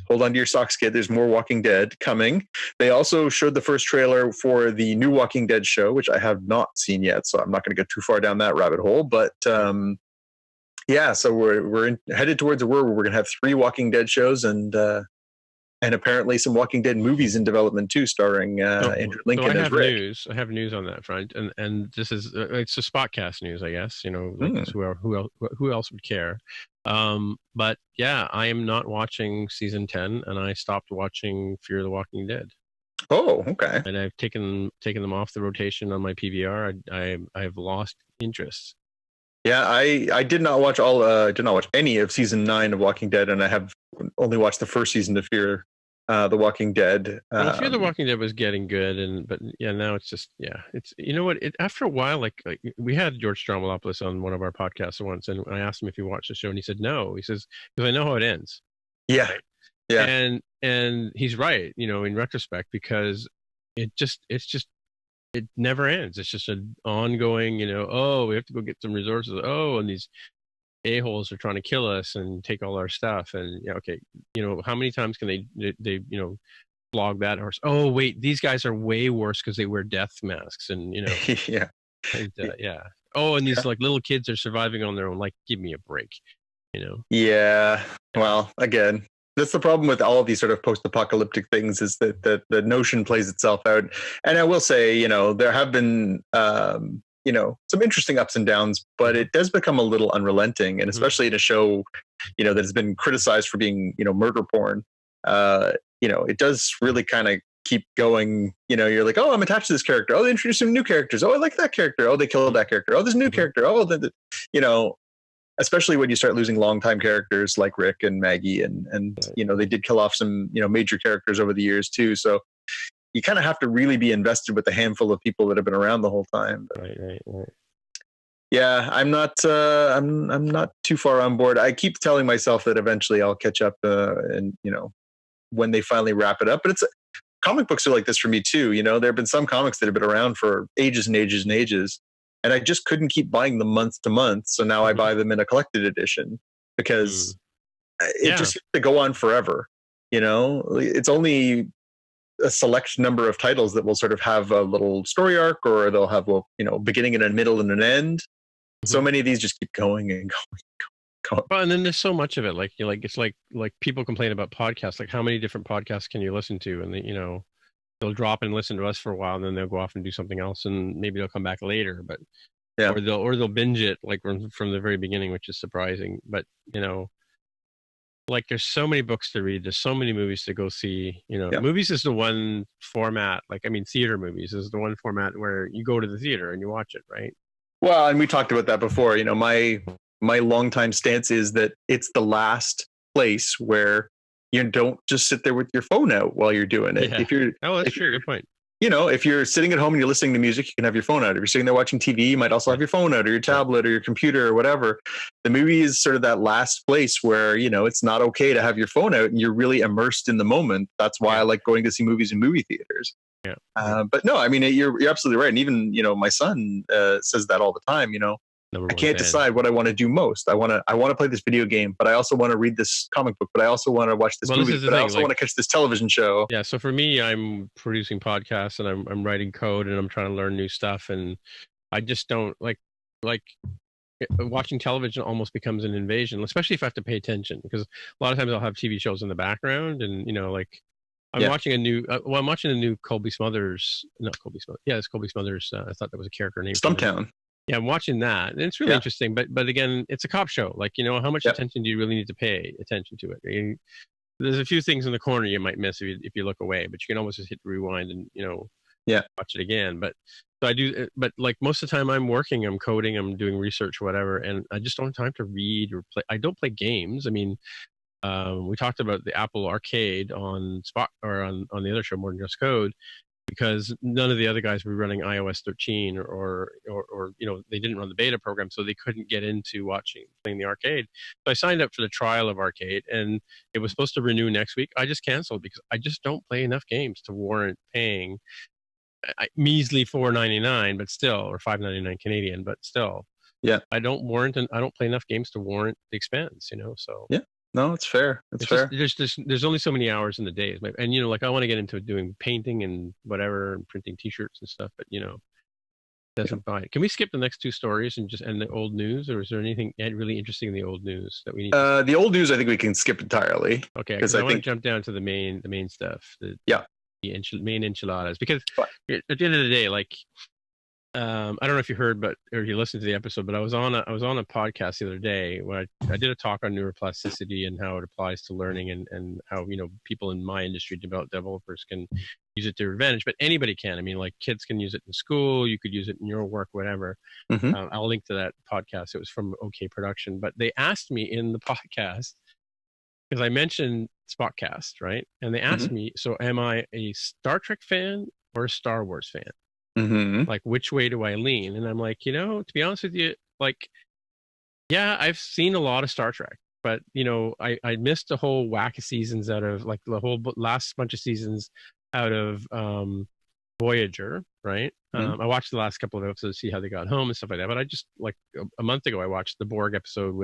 hold on to your socks, kid. There's more Walking Dead coming. They also showed the first trailer for the new Walking Dead show, which I have not seen yet, so I'm not going to go too far down that rabbit hole. But so we're headed towards a world where we're going to have 3 Walking Dead shows and apparently some Walking Dead movies in development too, starring Andrew Lincoln as Rick. I have news on that front, and this is it's a Spockcast news, I guess. Who else would care? But yeah, I am not watching season 10, and I stopped watching Fear the Walking Dead. Oh, okay. And I've taken them off the rotation on my PVR. I've lost interest. Yeah, I did not watch any of season 9 of Walking Dead, and I have only watched the first season of Fear the Walking Dead. Fear the Walking Dead was getting good, but now it's just it's after a while, like we had George Stroumboulopoulos on one of our podcasts once, and I asked him if he watched the show, and he said no. He says because I know how it ends. Yeah, right? yeah, and he's right. In retrospect, because it never ends. It's just an ongoing. We have to go get some resources. And these a-holes are trying to kill us and take all our stuff, and how many times can they flog that horse? Oh wait, these guys are way worse because they wear death masks, and yeah, and these like little kids are surviving on their own. Like, give me a break, yeah. Well, again, that's the problem with all of these sort of post-apocalyptic things, is that the notion plays itself out. And I will say, there have been some interesting ups and downs, but it does become a little unrelenting, and especially in a show, that has been criticized for being, murder porn. It does really kind of keep going. You're like, oh, I'm attached to this character. Oh, they introduced some new characters. Oh, I like that character. Oh, they killed that character. Oh, there's a new character. Oh, especially when you start losing longtime characters like Rick and Maggie, and they did kill off some major characters over the years too. So you kind of have to really be invested with a handful of people that have been around the whole time. But, right. Yeah, I'm not too far on board. I keep telling myself that eventually I'll catch up, and when they finally wrap it up. But comic books are like this for me too. There have been some comics that have been around for ages and ages and ages, and I just couldn't keep buying them month to month. So now I buy them in a collected edition because it just seems to go on forever. It's only a select number of titles that will sort of have a little story arc, or they'll have beginning and a middle and an end. So many of these just keep going and going. Well, and then there's so much of it. Like it's like people complain about podcasts. Like, how many different podcasts can you listen to? And they'll drop and listen to us for a while, and then they'll go off and do something else, and maybe they'll come back later. But or they'll binge it like from the very beginning, which is surprising. But like there's so many books to read, there's so many movies to go see. Yeah. Movies is the one format, like I mean theater movies is the one format where you go to the theater and you watch it, right? Well, and we talked about that before. My longtime stance is that it's the last place where you don't just sit there with your phone out while you're doing it. Yeah. If you're, that's true. Good point. If you're sitting at home and you're listening to music, you can have your phone out. If you're sitting there watching TV, you might also have your phone out or your tablet or your computer or whatever. The movie is sort of that last place where, it's not okay to have your phone out and you're really immersed in the moment. That's why I like going to see movies in movie theaters. Yeah. But no, I mean, you're absolutely right. And even, my son says that all the time, I can't decide what I want to do most. I want to play this video game, but I also want to read this comic book, but I also want to watch this movie, but I also want to catch this television show. Yeah. So for me, I'm producing podcasts and I'm writing code and I'm trying to learn new stuff. And I just don't like watching television almost becomes an invasion, especially if I have to pay attention, because a lot of times I'll have TV shows in the background and, I'm watching a new Colby Smothers, not Colby Smothers. Yeah, it's Colby Smothers. I thought that was a character name. Stumptown. Yeah, I'm watching that, and it's really interesting. But again, it's a cop show. Like, how much attention do you really need to pay attention to it? There's a few things in the corner you might miss if you look away, but you can almost just hit rewind and watch it again. But so I do. But like most of the time, I'm working, I'm coding, I'm doing research, whatever, and I just don't have time to read or play. I don't play games. I mean, we talked about the Apple Arcade on Spot or on the other show, More Than Just Code, because none of the other guys were running iOS 13 or they didn't run the beta program, so they couldn't get into playing the arcade. So I signed up for the trial of arcade, and it was supposed to renew next week. I just canceled because I just don't play enough games to warrant paying measly $4.99, but still, or $5.99 Canadian, but still. Yeah, I don't play enough games to warrant the expense. So yeah. No, it's fair. It's fair. There's only so many hours in the day, and like I want to get into doing painting and whatever, and printing T-shirts and stuff, but doesn't buy it. Can we skip the next two stories and just end the old news, or is there anything really interesting in the old news that we need? The old news, I think we can skip entirely. Okay, because I want to jump down to the main stuff. The main enchiladas, because at the end of the day, like. I don't know if you heard, or you listened to the episode, but I was on a podcast the other day where I did a talk on neuroplasticity and how it applies to learning and how people in my industry, developers, can use it to their advantage, but anybody can. I mean, like kids can use it in school, you could use it in your work, whatever. Mm-hmm. I'll link to that podcast. It was from OK Production, but they asked me in the podcast because I mentioned Spockcast, right? And they asked me, so am I a Star Trek fan or a Star Wars fan? Mm-hmm. Like, which way do I lean? And I'm like, to be honest with you, like, yeah, I've seen a lot of Star Trek, but I missed a whole whack of seasons out of, like, the whole last bunch of seasons out of Voyager, right? Mm-hmm. I watched the last couple of episodes to see how they got home and stuff like that. But I just, like, a month ago, I watched the Borg episode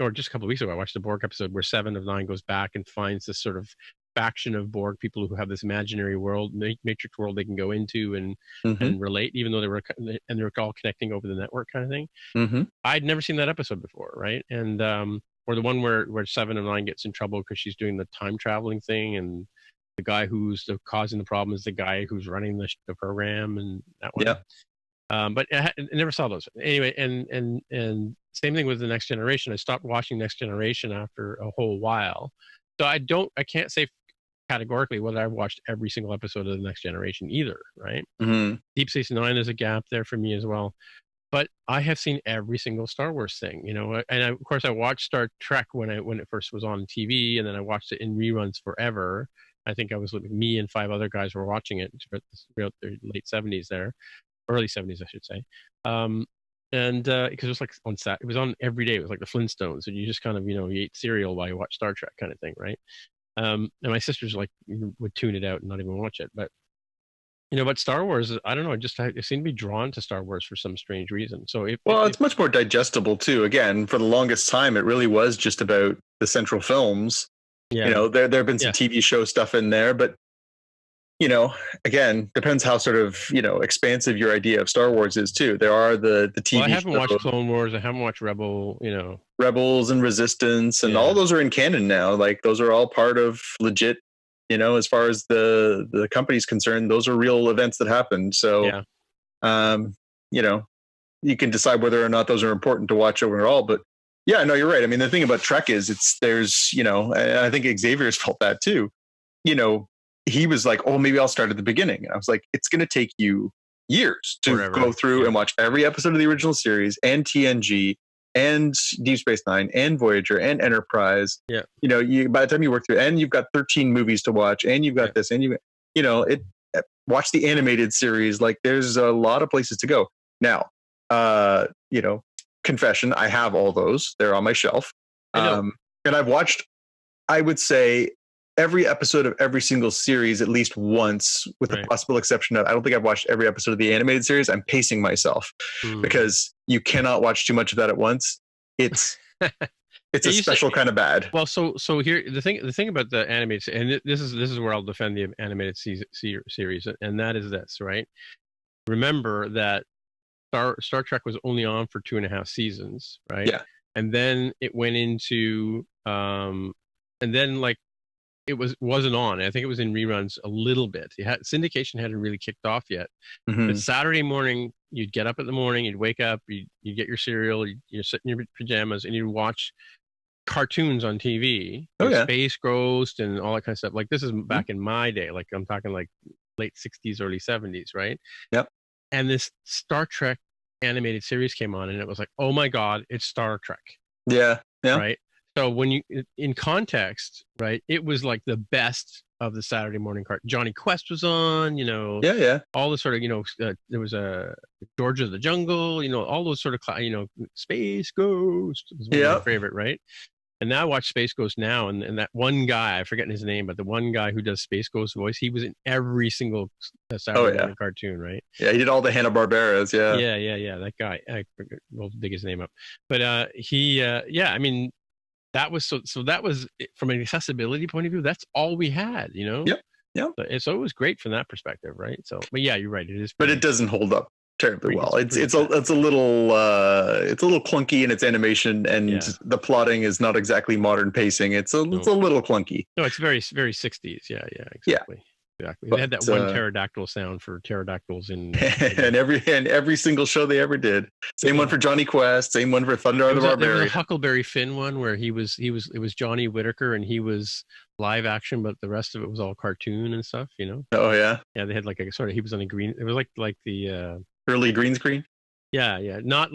or just a couple of weeks ago, I watched the Borg episode where 7 of 9 goes back and finds this sort of faction of Borg people who have this imaginary world, matrix world they can go into and relate, even though they were all connecting over the network kind of thing. Mm-hmm. I'd never seen that episode before, right? And or the one where 7 of 9 gets in trouble because she's doing the time traveling thing, and the guy who's causing the problem is the guy who's running the program, and that one. Yeah. But I never saw those anyway. And same thing with the Next Generation. I stopped watching Next Generation after a whole while, so I can't say categorically whether I've watched every single episode of the Next Generation either, right? Mm-hmm. Deep Space Nine is a gap there for me as well, but I have seen every single Star Wars thing, and of course I watched Star Trek when it first was on TV, and then I watched it in reruns forever. I think I was with me and 5 other guys were watching it throughout the late 70s there, early 70s I should say, and because it was like it was on every day. It was like the Flintstones, and you just kind of you ate cereal while you watched Star Trek kind of thing, right? And my sisters would tune it out and not even watch it. But but Star Wars, I don't know, I seem to be drawn to Star Wars for some strange reason. So it's much more digestible too. Again, for the longest time, it really was just about the central films. Yeah. There have been some TV show stuff in there, but again, depends how sort of expansive your idea of Star Wars is too. There are the TV. Well, I haven't watched Clone Wars. I haven't watched Rebels and Resistance, and all those are in canon now. Like those are all part of legit. As far as the company's concerned, those are real events that happened. So, you can decide whether or not those are important to watch overall. But Yeah, no, you're right. I mean, the thing about Trek is there's, and I think Xavier's felt that too. He was like, oh, maybe I'll start at the beginning. And I was like, it's going to take you years to go through and watch every episode of the original series and TNG and Deep Space Nine and Voyager and Enterprise. Yeah. By the time you work through, and you've got 13 movies to watch, and you've got this, and watch the animated series. Like, there's a lot of places to go. Now, confession, I have all those. They're on my shelf. And I've watched, I would say, every episode of every single series at least once, with the possible exception of, I don't think I've watched every episode of the animated series. I'm pacing myself because you cannot watch too much of that at once. It's a special kind of bad. Well, so here the thing about the animated, and this is where I'll defend the animated series, and that is this, right? Remember that Star Trek was only on for 2.5 seasons, right? Yeah. And then it went into and then like it wasn't on. I think it was in reruns a little bit. Syndication hadn't really kicked off yet. Mm-hmm. But Saturday morning, you'd get up in the morning, you'd wake up, you get your cereal, you'd sit in your pajamas, and you'd watch cartoons on TV. Oh, yeah. Space Ghost and all that kind of stuff. Like, this is back in my day. Like, I'm talking like late 60s, early 70s, right? Yep. And this Star Trek animated series came on, and it was like, oh my God, it's Star Trek. Yeah. Yeah. Right. So when you, in context, right, it was like the best of the Saturday morning cartoon. Johnny Quest was on, Yeah. all the sort of, there was a George of the Jungle, all those sort of, Space Ghost was one of my favorite, right? And now I watch Space Ghost now, and that one guy, I forget his name, but the one guy who does Space Ghost voice, he was in every single Saturday morning cartoon, right? Yeah, he did all the Hanna-Barberas, yeah. Yeah, that guy. We'll dig his name up. But I mean, that was so that was, from an accessibility point of view, that's all we had, Yep. So it was great from that perspective, right? So, but yeah, you're right, it is. But it doesn't hold up terribly well. It's a little clunky in its animation, and the plotting is not exactly modern pacing. It's a little clunky. No, it's very, very 60s. Yeah, exactly. Exactly. They had that one pterodactyl sound for pterodactyls in and every single show they ever did. Same one for Johnny Quest. Same one for Thunder on the Barbarian. There was a Huckleberry Finn one where it was Johnny Whitaker, and he was live action, but the rest of it was all cartoon and stuff. Oh yeah. Yeah, they had like a sort of, he was on a green. It was like the early green screen. Yeah, not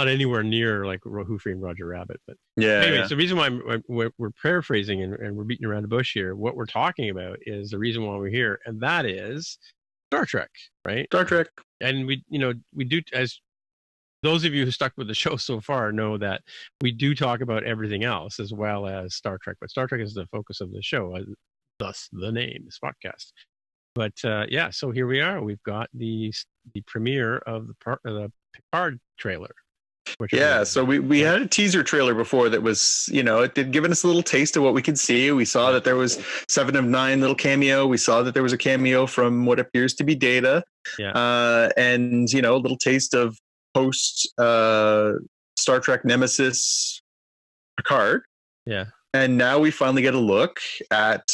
anywhere near like Who Framed Roger Rabbit, but anyways, the reason why we're paraphrasing and we're beating around the bush here, what we're talking about is the reason why we're here, and that is Star Trek, right? Star Trek, and we do, as those of you who stuck with the show so far know, that we do talk about everything else as well as Star Trek, but Star Trek is the focus of the show, thus the name, Spockcast. But so here we are. We've got the premiere of the Picard trailer. So we had a teaser trailer before that was, it did given us a little taste of what we could see. We saw that there was 7 of 9 little cameo. We saw that there was a cameo from what appears to be Data. Yeah. And a little taste of post Star Trek Nemesis Picard. Yeah. And now we finally get a look at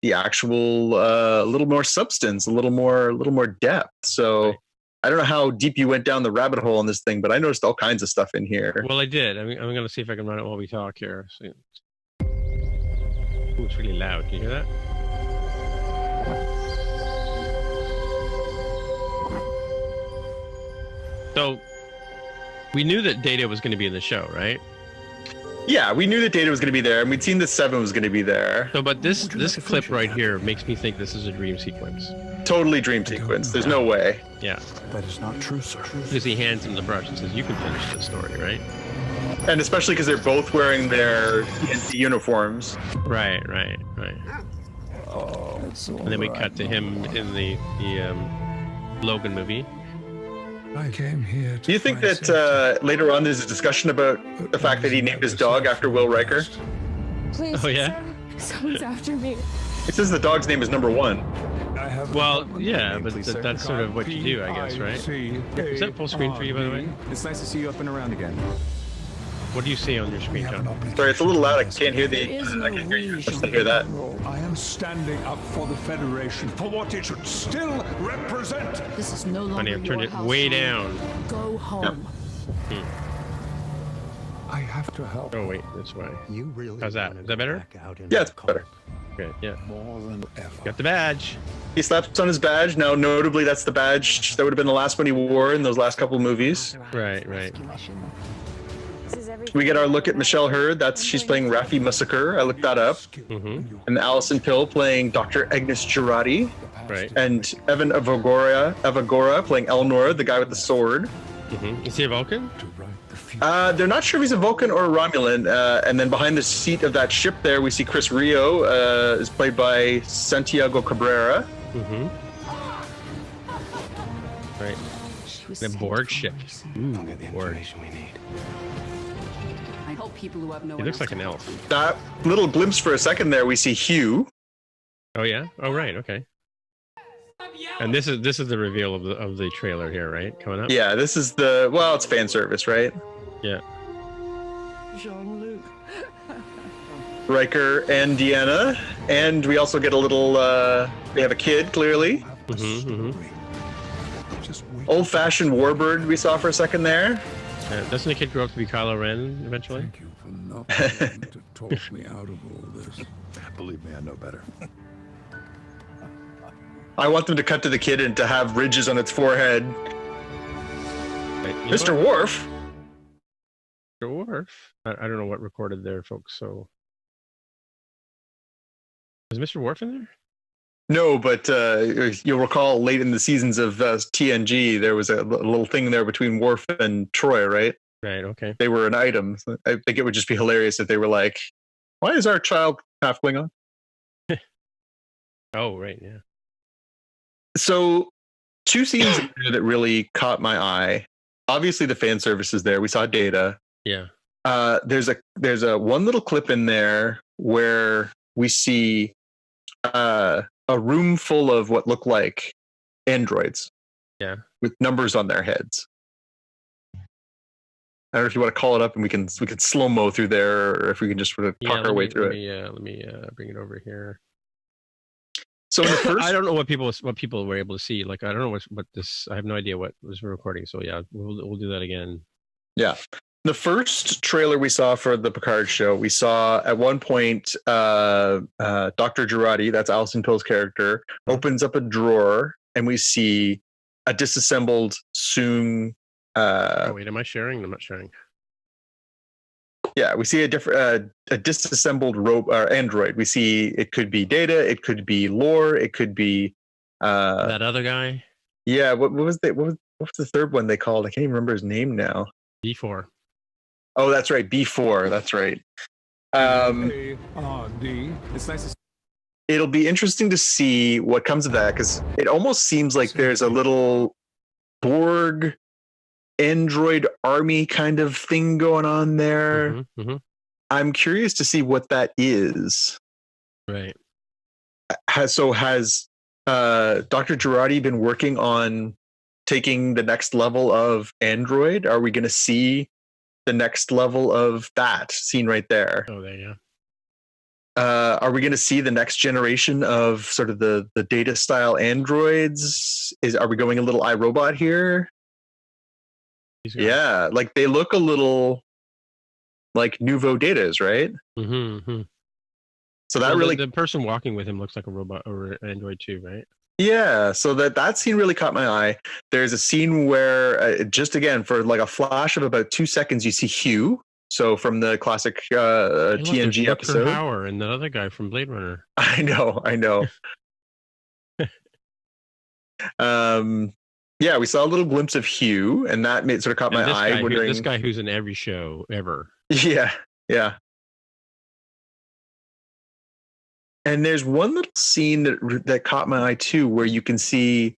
the actual a little more substance, a little more depth. So right. I don't know how deep you went down the rabbit hole on this thing, but I noticed all kinds of stuff in here. Well, I did. I'm going to see if I can run it while we talk here. So, ooh, it's really loud. Can you hear that? So we knew that Data was going to be in the show, right? Yeah, we knew that Data was going to be there, and we'd seen that 7 was going to be there. So, but this clip right here makes me think this is a dream sequence. Totally dream sequence. There's no way. Yeah. That is not true, sir. Because he hands him the brush and says, "You can finish this story," right? And especially because they're both wearing their TNT uniforms. Right. Oh, and then we cut to him in the Logan movie. I came here. Do you think that later on there's a discussion about the fact that he named his dog after Will Riker? Please, oh yeah, someone's after me. It says the dog's name is number 1. Well, yeah, but that's sort of what you do, I guess, right? Is that full screen for you, by the way? It's nice to see you up and around again. What do you see on your screen, John? Sorry, it's a little loud. I can't hear I can hear that. I am standing up for the Federation, for what it should still represent. This is no longer Funny, I've turned it way down. Go home. Yep. I have to help. Oh wait, this way. You really How's that? wanna Is that go better? back out in Yeah, that it's better. Okay, yeah. More than ever. Got the badge. He slaps on his badge. Now, notably, that's the badge that would have been the last one he wore in those last couple of movies. Right. We get our look at Michelle Hurd. She's playing Raffi Mussaker. I looked that up. Mm-hmm. And Alison Pill playing Dr. Agnes Girardi. Right. And Evan Evagora playing Elnor, the guy with the sword. Mm-hmm. Is he a Vulcan? To write the future. They're not sure if he's a Vulcan or a Romulan. And then behind the seat of that ship there, we see Chris Rio, is played by Santiago Cabrera. Mm-hmm. Right. The Borg ship. Ooh, I'll get the Borg. information we need. I hope people who have no He one looks else like an to elf. That little glimpse for a second there, we see Hugh. Oh yeah. Oh right. Okay. And this is the reveal of the trailer here, right? Coming up. Yeah, this is it's fan service, right? Yeah. Jean-Luc. Riker and Deanna. And we also get a little, they have a kid, clearly. Have the Mhm, mhm. story. Just wait. Old-fashioned warbird we saw for a second there. Doesn't the kid grow up to be Kylo Ren eventually? Thank you for not trying to talk me out of all this. Believe me, I know better. I want them to cut to the kid and to have ridges on its forehead. Right. You know Mr. what? Worf. Mr. Worf. I don't know what recorded there, folks. So is Mr. Worf in there? No, but you'll recall late in the seasons of TNG, there was a little thing there between Worf and Troy, right? Right. Okay. They were an item. I think it would just be hilarious if they were like, why is our child half Klingon? Oh right. Yeah. So, two scenes in there that really caught my eye. Obviously, the fan service is there. We saw Data. Yeah. There's a one little clip in there where we see a room full of what look like androids. Yeah. With numbers on their heads. I don't know if you want to call it up and we can slow mo through there, or if we can just sort of talk our way through it. Let me bring it over here. So in the first, I don't know what people were able to see. Like I don't know what this. I have no idea what was recording. So yeah, we'll do that again. yeah, the first trailer we saw for the Picard show, we saw at one point Dr. Girardi, that's Alison Pill's character, opens up a drawer and we see a disassembled Soong. Oh wait, am I sharing? I'm not sharing. Yeah, we see a disassembled android. We see it could be Data, it could be Lore, it could be That other guy. yeah. What was the third one they called? I can't even remember his name now. B4. Oh, that's right, B4. That's right. D. It's nice to It'll be interesting to see what comes of that, because it almost seems like there's a little Borg android army kind of thing going on there. Mm-hmm, mm-hmm. I'm curious to see what that is. Right. Has Dr. Girardi been working on taking the next level of android? Are we going to see the next level of that scene right there? Oh, there. Yeah. Are we going to see the next generation of sort of the Data style androids? Are we going a little iRobot here? Yeah, like they look a little like Nouveau Datas, right? Mm-hmm, mm-hmm. So that really the person walking with him looks like a robot or an android too, right? yeah. So that scene really caught my eye. There's a scene where just again for like a flash of about 2 seconds, you see Hugh. So from the classic TNG episode, Power and the other guy from Blade Runner. I know. Yeah, we saw a little glimpse of Hugh, and that sort of caught my eye. This guy who's in every show ever. Yeah. And there's one little scene that caught my eye too, where you can see.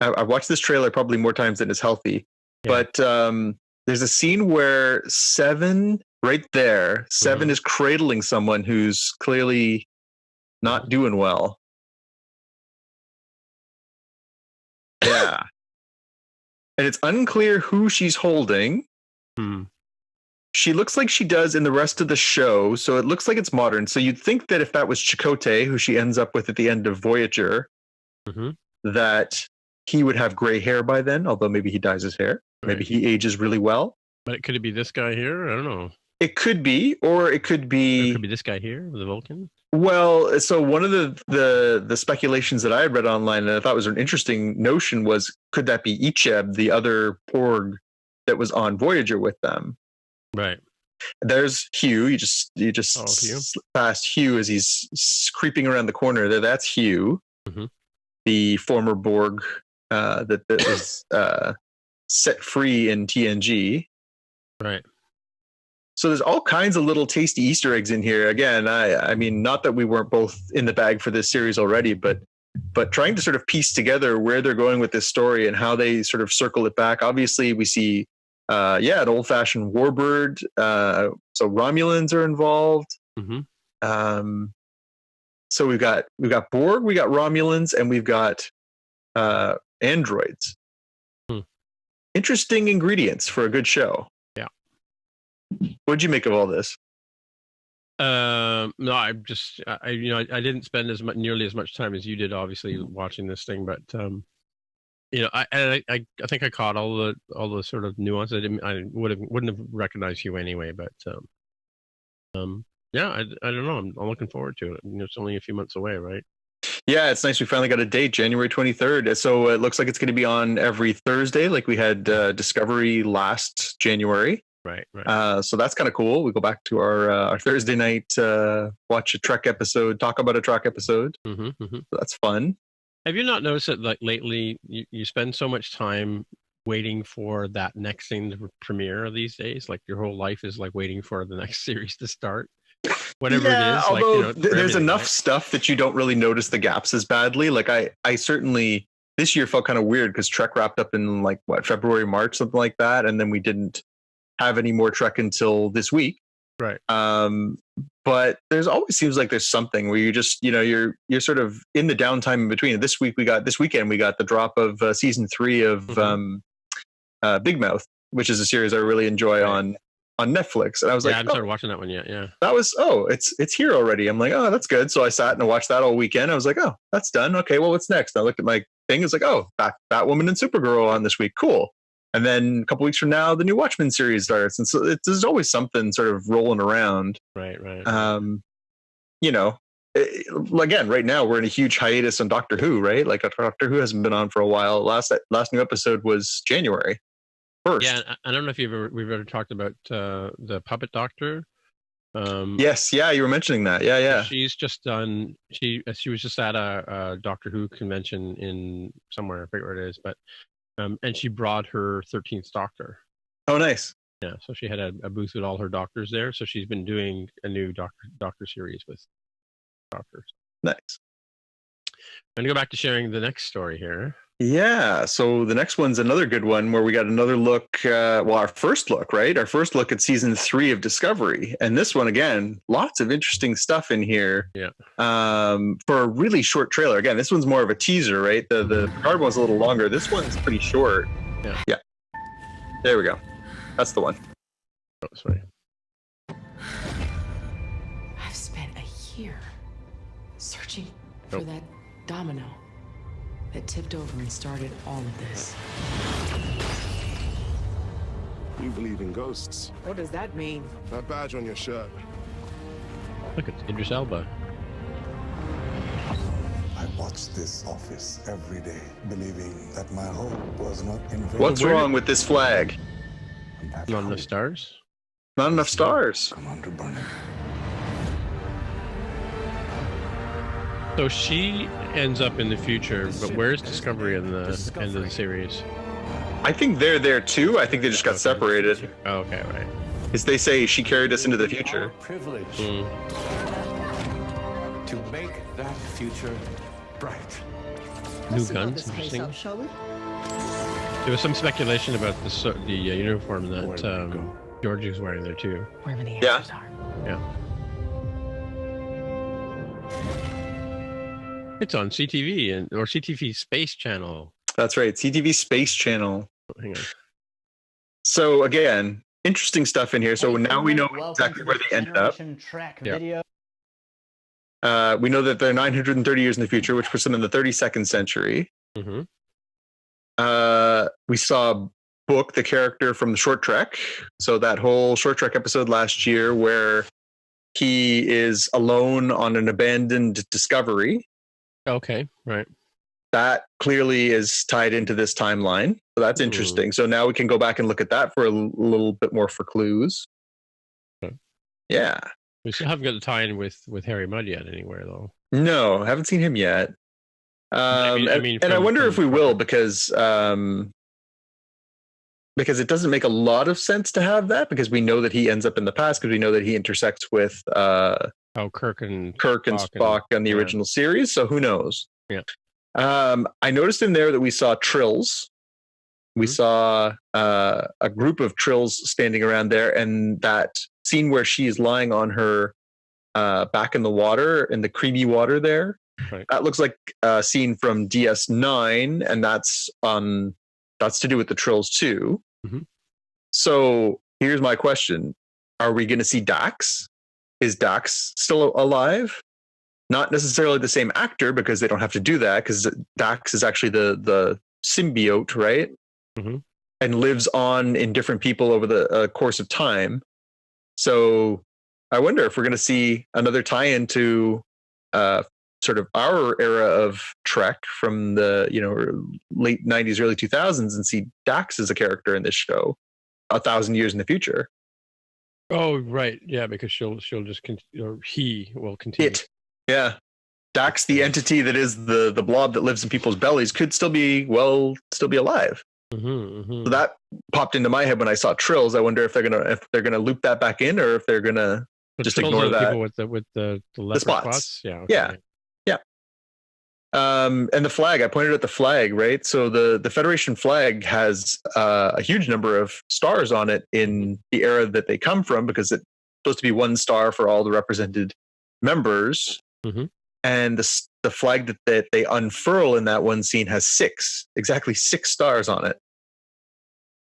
I watched this trailer probably more times than is healthy, but there's a scene where Seven, right there, Seven is cradling someone who's clearly not doing well. Yeah. And it's unclear who she's holding. She looks like she does in the rest of the show, so it looks like it's modern. So you'd think that if that was Chakotay, who she ends up with at the end of Voyager, that he would have gray hair by then, although maybe he dyes his hair. Maybe he ages really well. But could it be this guy here? I don't know. It could be, or it could It be. could be this guy here, the Vulcan. Well, so one of the speculations that I had read online, and I thought was an interesting notion, was could that be Icheb, the other Porg that was on Voyager with them? Right. There's Hugh. You just Hugh. slip past Hugh as he's creeping around the corner. There, that's Hugh, the former Borg that was set free in TNG. Right. So there's all kinds of little tasty Easter eggs in here. Again, I mean, not that we weren't both in the bag for this series already, but trying to sort of piece together where they're going with this story and how they sort of circle it back. Obviously, we see, an old-fashioned warbird. So Romulans are involved. So we've got Borg, we got Romulans, and we've got androids. Interesting ingredients for a good show. What'd you make of all this? No, I didn't spend nearly as much time as you did, obviously, watching this thing, but I think I caught all the sort of nuances. I wouldn't have recognized you anyway, but I don't know. I'm looking forward to it. It's only a few months away, right? Yeah, it's nice. We finally got a date, January 23rd. So it looks like it's going to be on every Thursday, like we had Discovery last January. Right. So that's kind of cool. We go back to our Thursday night, watch a Trek episode, talk about a Trek episode. So that's fun. Have you not noticed that, like, lately you spend so much time waiting for that next thing to premiere these days? Like your whole life is like waiting for the next series to start. Whatever it is. Although there's enough stuff that you don't really notice the gaps as badly. Like I certainly this year felt kind of weird because Trek wrapped up in February, March, something like that, and then we didn't have any more Trek until this week. Right. But there's always seems like there's something where you just, you're sort of in the downtime in between. This weekend we got the drop of season 3 of Big Mouth, which is a series I really enjoy on Netflix. And I was like, I haven't started watching that one yet. Yeah. That was, it's here already. I'm like, oh, that's good. So I sat and watched that all weekend. I was like, oh, that's done. Okay, well, what's next? And I looked at my thing. It's like, oh, Batwoman and Supergirl on this week. Cool. And then a couple weeks from now, the new Watchmen series starts. And so there's always something sort of rolling around. Right. Again, right now we're in a huge hiatus on Doctor Who, right? Like Doctor Who hasn't been on for a while. Last new episode was January 1st. Yeah, I don't know if we've ever talked about the Puppet Doctor. Yes, yeah, you were mentioning that. Yeah. She's just done. She was just at a Doctor Who convention in somewhere. I forget where it is, but and she brought her 13th Doctor. Oh, nice. Yeah, so she had a booth with all her doctors there. So she's been doing a new Doctor series with doctors. Nice. I'm gonna go back to sharing the next story here. Yeah, so the next one's another good one where we got another look, our first look, right? Our first look at season 3 of Discovery. And this one, again, lots of interesting stuff in here. Yeah. For a really short trailer. Again, this one's more of a teaser, right? The Picard one's a little longer. This one's pretty short. Yeah. There we go. That's the one. Oh, sorry. I've spent a year searching for that domino that tipped over and started all of this. We believe in ghosts. What does that mean? That badge on your shirt. Look, it's Idris Elba. I watch this office every day, believing that my hope was not in vain. What's wrong with this flag? Not enough stars? Not enough stars. Come on to burn it. So she ends up in the future, but where's Discovery in the end of the series? I think they're there too. I think they just got separated. Oh, okay, right. As they say, she carried us into the future. Privilege to make that future bright. New guns, interesting. There was some speculation about the uniform that Georgie was wearing there too. Wherever the Yeah. answers are. Yeah. It's on CTV or CTV Space Channel. That's right, CTV Space Channel. Hang on. So again, interesting stuff in here. So now we know exactly where they ended up. Yeah. We know that they're 930 years in the future, which puts them in the 32nd century. Mm-hmm. We saw book the character from the Short Trek. So that whole Short Trek episode last year where he is alone on an abandoned Discovery. Okay, right. That clearly is tied into this timeline. So that's interesting. So now we can go back and look at that for a little bit more for clues. Okay. Yeah. We still haven't got the tie-in with Harry Mudd yet anywhere, though. No, haven't seen him yet. I wonder if we will because it doesn't make a lot of sense to have that because we know that he ends up in the past because we know that he intersects with Kirk and Spock on the original series. So who knows? Yeah. I noticed in there that we saw Trills. We saw a group of Trills standing around there, and that scene where she's lying on her back in the water, in the creamy water there. Right. That looks like a scene from DS9, and that's to do with the Trills too. Mm-hmm. So here's my question: are we going to see Dax? Is Dax still alive? Not necessarily the same actor because they don't have to do that because Dax is actually the symbiote, right? Mm-hmm. And lives on in different people over the course of time. So I wonder if we're going to see another tie-in to sort of our era of Trek from the late 90s, early 2000s, and see Dax as a character in this show 1,000 years in the future. Oh, right, yeah, because she'll just continue, or he will continue. Yeah, Dax, the entity that is the blob that lives in people's bellies, could still be alive. So that popped into my head when I saw Trills. I wonder if they're gonna loop that back in, or if they're gonna just ignore that. People with the leopard spots. Yeah. Okay. Yeah. And the flag. I pointed at the flag, right? So the Federation flag has a huge number of stars on it in the era that they come from, because it's supposed to be one star for all the represented members. Mm-hmm. And the flag that they unfurl in that one scene has exactly six stars on it,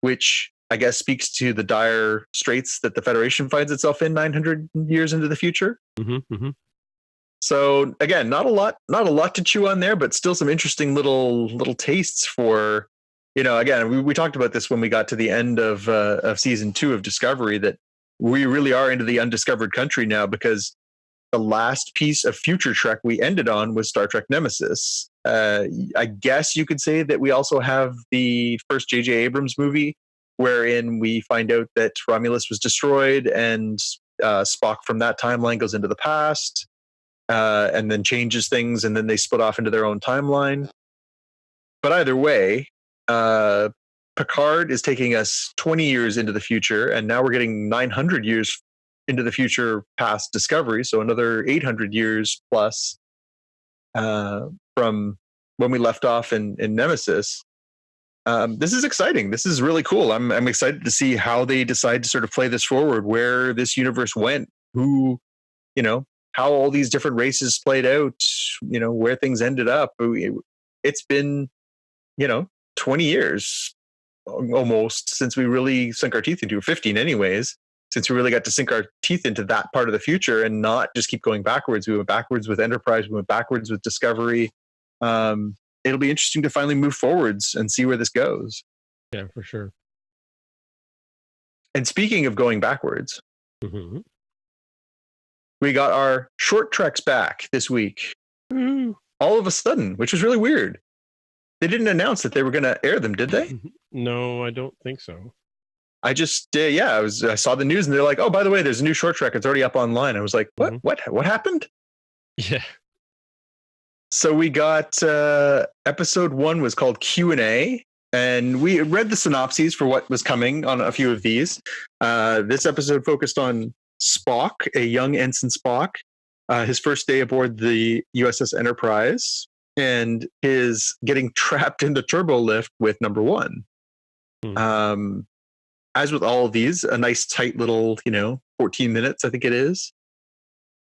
which I guess speaks to the dire straits that the Federation finds itself in 900 years into the future. Mm-hmm. Mm-hmm. So again, not a lot to chew on there, but still some interesting little tastes for, again, we talked about this when we got to the end of season 2 of Discovery, that we really are into the undiscovered country now, because the last piece of future Trek we ended on was Star Trek Nemesis. I guess you could say that we also have the first J.J. Abrams movie, wherein we find out that Romulus was destroyed and Spock from that timeline goes into the past and then changes things, and then they split off into their own timeline. But either way, Picard is taking us 20 years into the future, and now we're getting 900 years into the future past Discovery, so another 800 years plus from when we left off in Nemesis. This is exciting. This is really cool. I'm excited to see how they decide to sort of play this forward, where this universe went, who, how all these different races played out, where things ended up. It's been, 20 years almost since we really sunk our teeth into 15 anyways, since we really got to sink our teeth into that part of the future and not just keep going backwards. We went backwards with Enterprise. We went backwards with Discovery. It'll be interesting to finally move forwards and see where this goes. Yeah, for sure. And speaking of going backwards, mm-hmm. we got our short treks back this week. Mm-hmm. All of a sudden, which was really weird. They didn't announce that they were going to air them, did they? No, I don't think so. I just, I saw the news and they're like, oh, by the way, there's a new short trek. It's already up online. I was like, what? Mm-hmm. What happened? Yeah. So we got episode 1 was called Q&A, and we read the synopses for what was coming on a few of these. This episode focused on Spock, a young Ensign Spock, his first day aboard the USS Enterprise, and his getting trapped in the turbo lift with number 1. Mm-hmm. As with all of these, a nice tight little, 14 minutes, I think it is.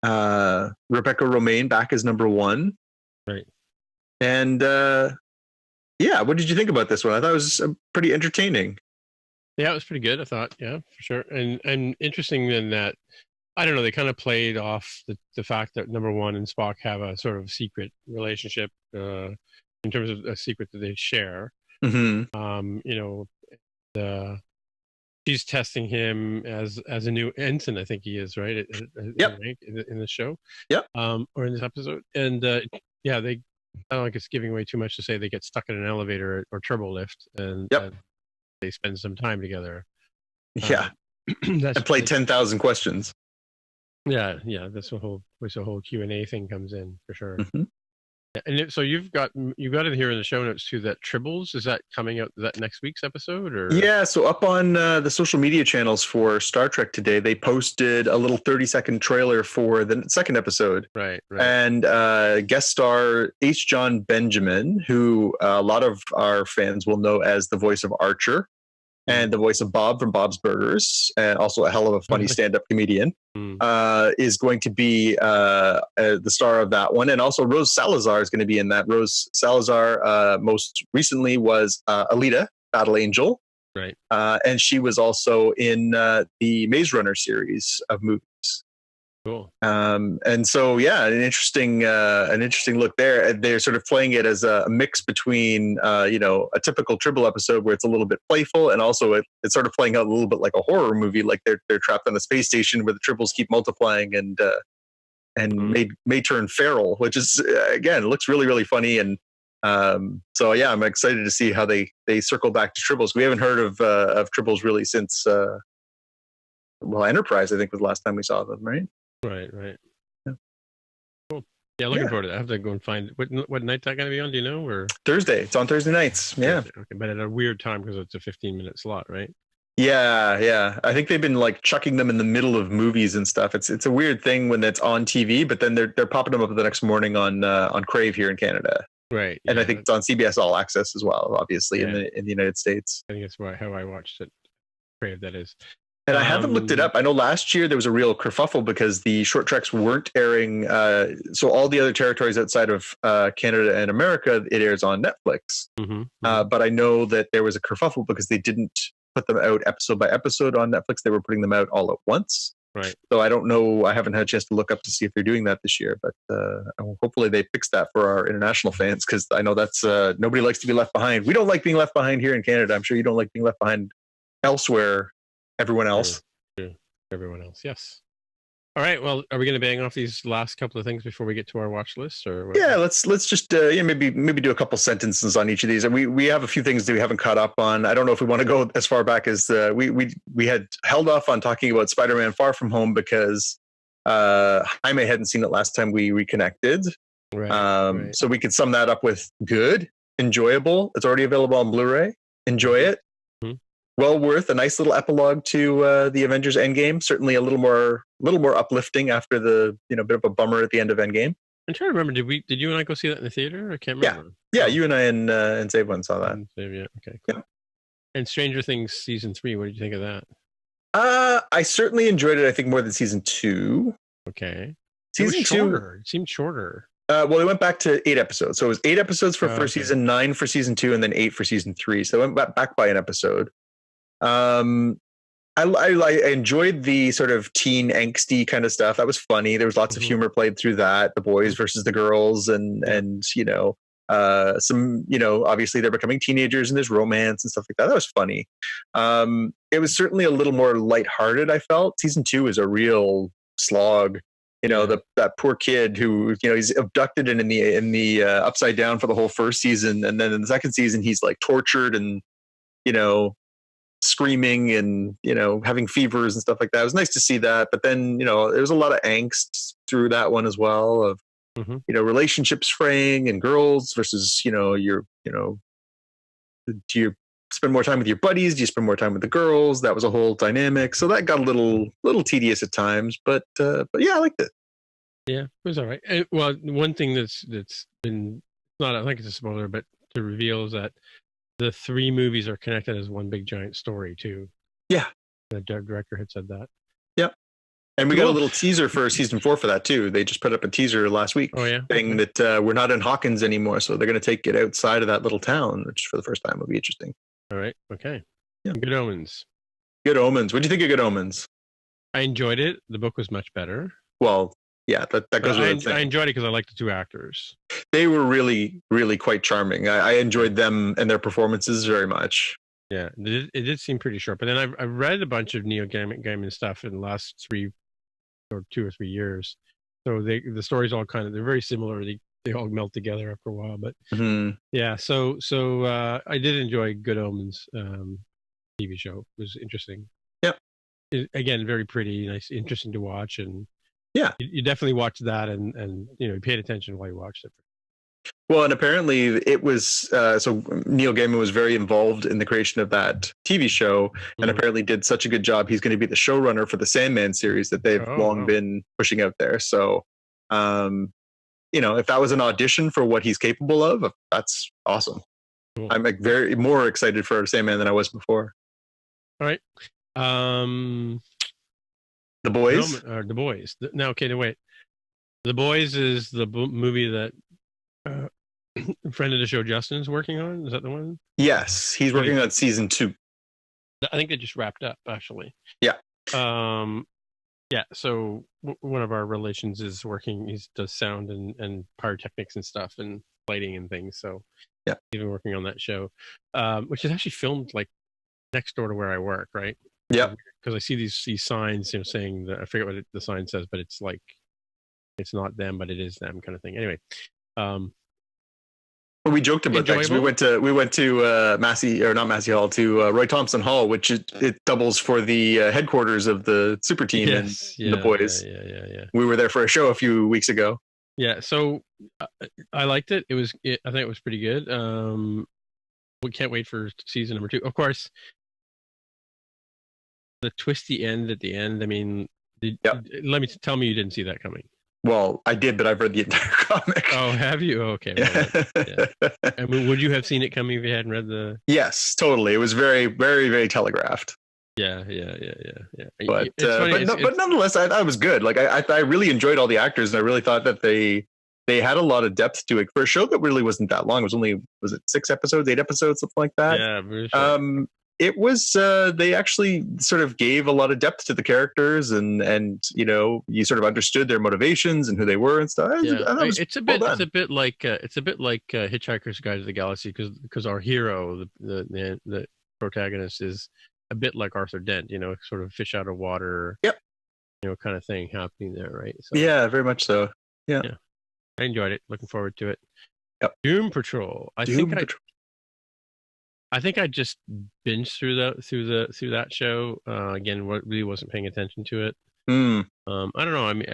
Rebecca Romaine back as number 1. Right. And what did you think about this one? I thought it was pretty entertaining. Yeah, it was pretty good, I thought. Yeah, for sure. And interesting in that, I don't know, they kind of played off the fact that number 1 and Spock have a sort of secret relationship in terms of a secret that they share. Mm-hmm. she's testing him as a new ensign. I think he is, right? Yep. In the show. Yep. Or in this episode, and yeah, they. I don't think it's giving away too much to say they get stuck in an elevator or turbo lift, and they spend some time together. Yeah, and play 10,000 questions. Yeah. That's a whole Q&A thing comes in for sure. Mm-hmm. And so you've got it here in the show notes too. That Tribbles, is that coming out? Is that next week's episode? Or yeah, so up on the social media channels for Star Trek today, they posted a little 30-second trailer for the second episode. Right. And guest star H. John Benjamin, who a lot of our fans will know as the voice of Archer and the voice of Bob from Bob's Burgers, and also a hell of a funny stand-up comedian, is going to be the star of that one. And also Rose Salazar is going to be in that. Rose Salazar most recently was Alita, Battle Angel. Right. And she was also in the Maze Runner series of movies. Cool. And so, yeah, an interesting look there. They're sort of playing it as a mix between, a typical Tribble episode where it's a little bit playful, and also it's sort of playing out a little bit like a horror movie, like they're trapped on a space station where the Tribbles keep multiplying and may turn feral, which is again looks really, really funny. And so yeah, I'm excited to see how they circle back to Tribbles. We haven't heard of Tribbles really since Enterprise, I think, was the last time we saw them, right? Right. Yeah. Cool. Yeah, looking forward to that. I have to go and find what night's that going to be on? Do you know? Or Thursday? It's on Thursday nights. Yeah. Thursday. Okay, but at a weird time because it's a 15-minute slot, right? Yeah. I think they've been like chucking them in the middle of movies and stuff. It's a weird thing when it's on TV, but then they're popping them up the next morning on Crave here in Canada. Right. And I think it's on CBS All Access as well, obviously in the United States. I think that's how I watched it. Crave, that is. And I haven't looked it up. I know last year there was a real kerfuffle because the short treks weren't airing. So all the other territories outside of Canada and America, it airs on Netflix. Mm-hmm. But I know that there was a kerfuffle because they didn't put them out episode by episode on Netflix. They were putting them out all at once. Right. So I don't know. I haven't had a chance to look up to see if they're doing that this year. But hopefully they fix that for our international fans, because I know that's nobody likes to be left behind. We don't like being left behind here in Canada. I'm sure you don't like being left behind elsewhere. Everyone else. Everyone else, yes. All right. Well, are we going to bang off these last couple of things before we get to our watch list, or what? Yeah, let's just maybe do a couple sentences on each of these. And we have a few things that we haven't caught up on. I don't know if we want to go as far back as we had held off on talking about Spider-Man Far From Home because Jaime hadn't seen it last time we reconnected. Right. So we could sum that up with good, enjoyable. It's already available on Blu-ray. Enjoy it. Well worth a nice little epilogue to the Avengers Endgame. Certainly a little more uplifting after the bit of a bummer at the end of Endgame. I'm trying to remember. Did you and I go see that in the theater? I can't remember. Yeah, you and I and Save One saw that. Yeah. Okay. Cool. Yeah. And Stranger Things season 3. What did you think of that? I certainly enjoyed it. I think more than season 2. Okay. Season 2 it seemed shorter. Well, they went back to 8 episodes. So it was 8 episodes for first season, 9 for season 2, and then 8 for season 3. So they went back by an episode. I enjoyed the sort of teen angsty kind of stuff. That was funny. There was lots of humor played through that. The boys versus the girls, and some obviously they're becoming teenagers and there's romance and stuff like that. That was funny. It was certainly a little more lighthearted. I felt season 2 is a real slog. That poor kid who he's abducted and in the upside down for the whole first season, and then in the second season he's like tortured and screaming and having fevers and stuff like that. It was nice to see that, but then there was a lot of angst through that one as well of relationships fraying and girls versus do you spend more time with your buddies, do you spend more time with the girls? That was a whole dynamic, so that got a little tedious at times, but yeah, I liked it. Yeah, it was all right. Well, one thing that's been not, I think it's a spoiler, but to reveal is that the 3 movies are connected as one big giant story too. Yeah. The director had said that. Yep. And we got a little teaser for season 4 for that too. They just put up a teaser last week saying that we're not in Hawkins anymore. So they're going to take it outside of that little town, which for the first time will be interesting. All right. Okay. Yeah. Good Omens. Good Omens. What do you think of Good Omens? I enjoyed it. The book was much better. Well, yeah, that goes without saying. I enjoyed it because I liked the 2 actors. They were really, really quite charming. I enjoyed them and their performances very much. Yeah, it did seem pretty short. But then I've read a bunch of Neil Gaiman stuff in the last 2 or 3 years. So the stories all they're very similar. They all melt together after a while. But yeah, so I did enjoy Good Omens TV show. It was interesting. Yep. Again, very pretty, nice, interesting to watch, and yeah, you definitely watched that, and you paid attention while you watched it. Well, and apparently it was so Neil Gaiman was very involved in the creation of that TV show, and apparently did such a good job. He's going to be the showrunner for the Sandman series that they've been pushing out there. So, if that was an audition for what he's capable of, that's awesome. Cool. I'm like very more excited for Sandman than I was before. All right, The Boys. The Boys. Now, okay, wait. The Boys is the movie that. Friend of the show Justin's working on. Is that the one? Yes, he's working on season 2. I think they just wrapped up actually. Yeah. Yeah. So one of our relations is working. He does sound and pyrotechnics and stuff and lighting and things. So yeah, he's been working on that show, which is actually filmed like next door to where I work. Right. Yeah. Because I see these signs, saying that I forget what the sign says, but it's like it's not them, but it is them kind of thing. Anyway. We joked about that because we went to Massey, or not Massey Hall, to Roy Thompson Hall, which it doubles for the headquarters of the super team and the Boys. Yeah. We were there for a show a few weeks ago. Yeah, so I liked it. I think it was pretty good. We can't wait for season number 2. Of course, the twisty end at the end. I mean, tell me you didn't see that coming. Well, I did, but I've read the entire comic. Oh, have you? Oh, okay. Well, yeah. I mean, would you have seen it coming if you hadn't read the? Yes, totally. It was very, very, very telegraphed. Yeah. But nonetheless, I was good. Like I really enjoyed all the actors, and I really thought that they had a lot of depth to it for a show that really wasn't that long. It was it 6 episodes, 8 episodes, something like that. Yeah. Really it was they actually sort of gave a lot of depth to the characters, and you sort of understood their motivations and who they were and stuff. Yeah, it's a bit like Hitchhiker's Guide to the Galaxy, because our hero, the protagonist, is a bit like Arthur Dent, sort of fish out of water. Yep. Kind of thing happening there, right? So, yeah, very much so. Yeah. I enjoyed it. Looking forward to it. Yep. Doom Patrol. I think I just binged through that show. Again, really wasn't paying attention to it. I don't know. I mean,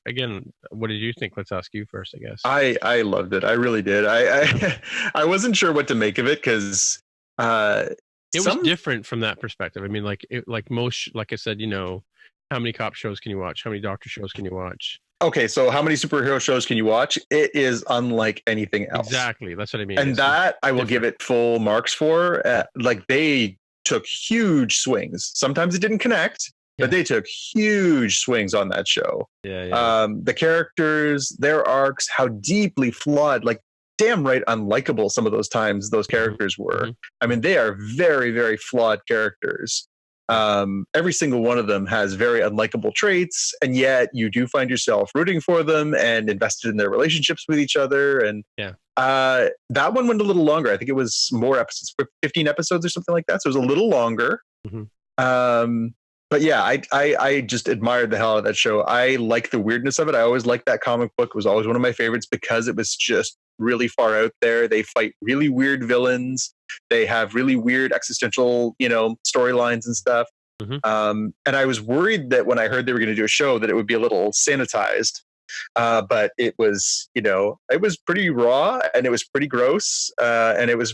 again, what did you think? Let's ask you first, I guess. I loved it. I really did. I wasn't sure what to make of it because it was different from that perspective. I mean, like I said, how many cop shows can you watch? How many doctor shows can you watch? Okay, so how many superhero shows can you watch? It is unlike anything else. Exactly, that's what I mean. And that I will give it full marks for. Like they took huge swings. Sometimes it didn't connect, but they took huge swings on that show. Yeah. The characters, their arcs, how deeply flawed, like damn right unlikable some of those times those characters were. Mm-hmm. I mean, they are very, very flawed characters. Every single one of them has very unlikable traits, and yet you do find yourself rooting for them and invested in their relationships with each other. And that one went a little longer. I think it was more episodes, 15 episodes or something like that. So it was a little longer. Mm-hmm. But yeah, I just admired the hell out of that show. I like the weirdness of it. I always liked that comic book. It was always one of my favorites because it was just really far out there. They fight really weird villains. They have really weird existential, storylines and stuff. Mm-hmm. And I was worried that when I heard they were going to do a show that it would be a little sanitized. But it was, it was pretty raw and it was pretty gross. And it was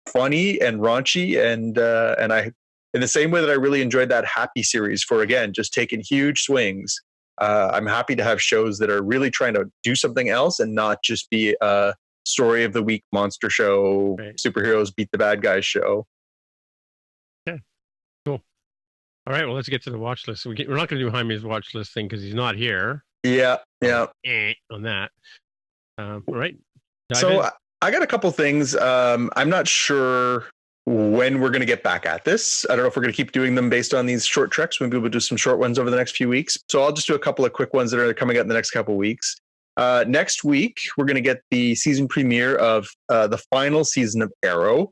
funny and raunchy. And I, in the same way that I really enjoyed that Happy series for, again, just taking huge swings. I'm happy to have shows that are really trying to do something else and not just be a story of the week monster show, superheroes beat the bad guys show. Okay, cool. All right, well, let's get to the watch list. We're not going to do Jaime's watch list thing because he's not here. Yeah. On that. All right. So I got a couple things. I'm not sure when we're going to get back at this. I don't know if we're going to keep doing them based on these short treks. Maybe we'll do some short ones over the next few weeks. So I'll just do a couple of quick ones that are coming out in the next couple of weeks. Next week, we're going to get the season premiere of the final season of Arrow.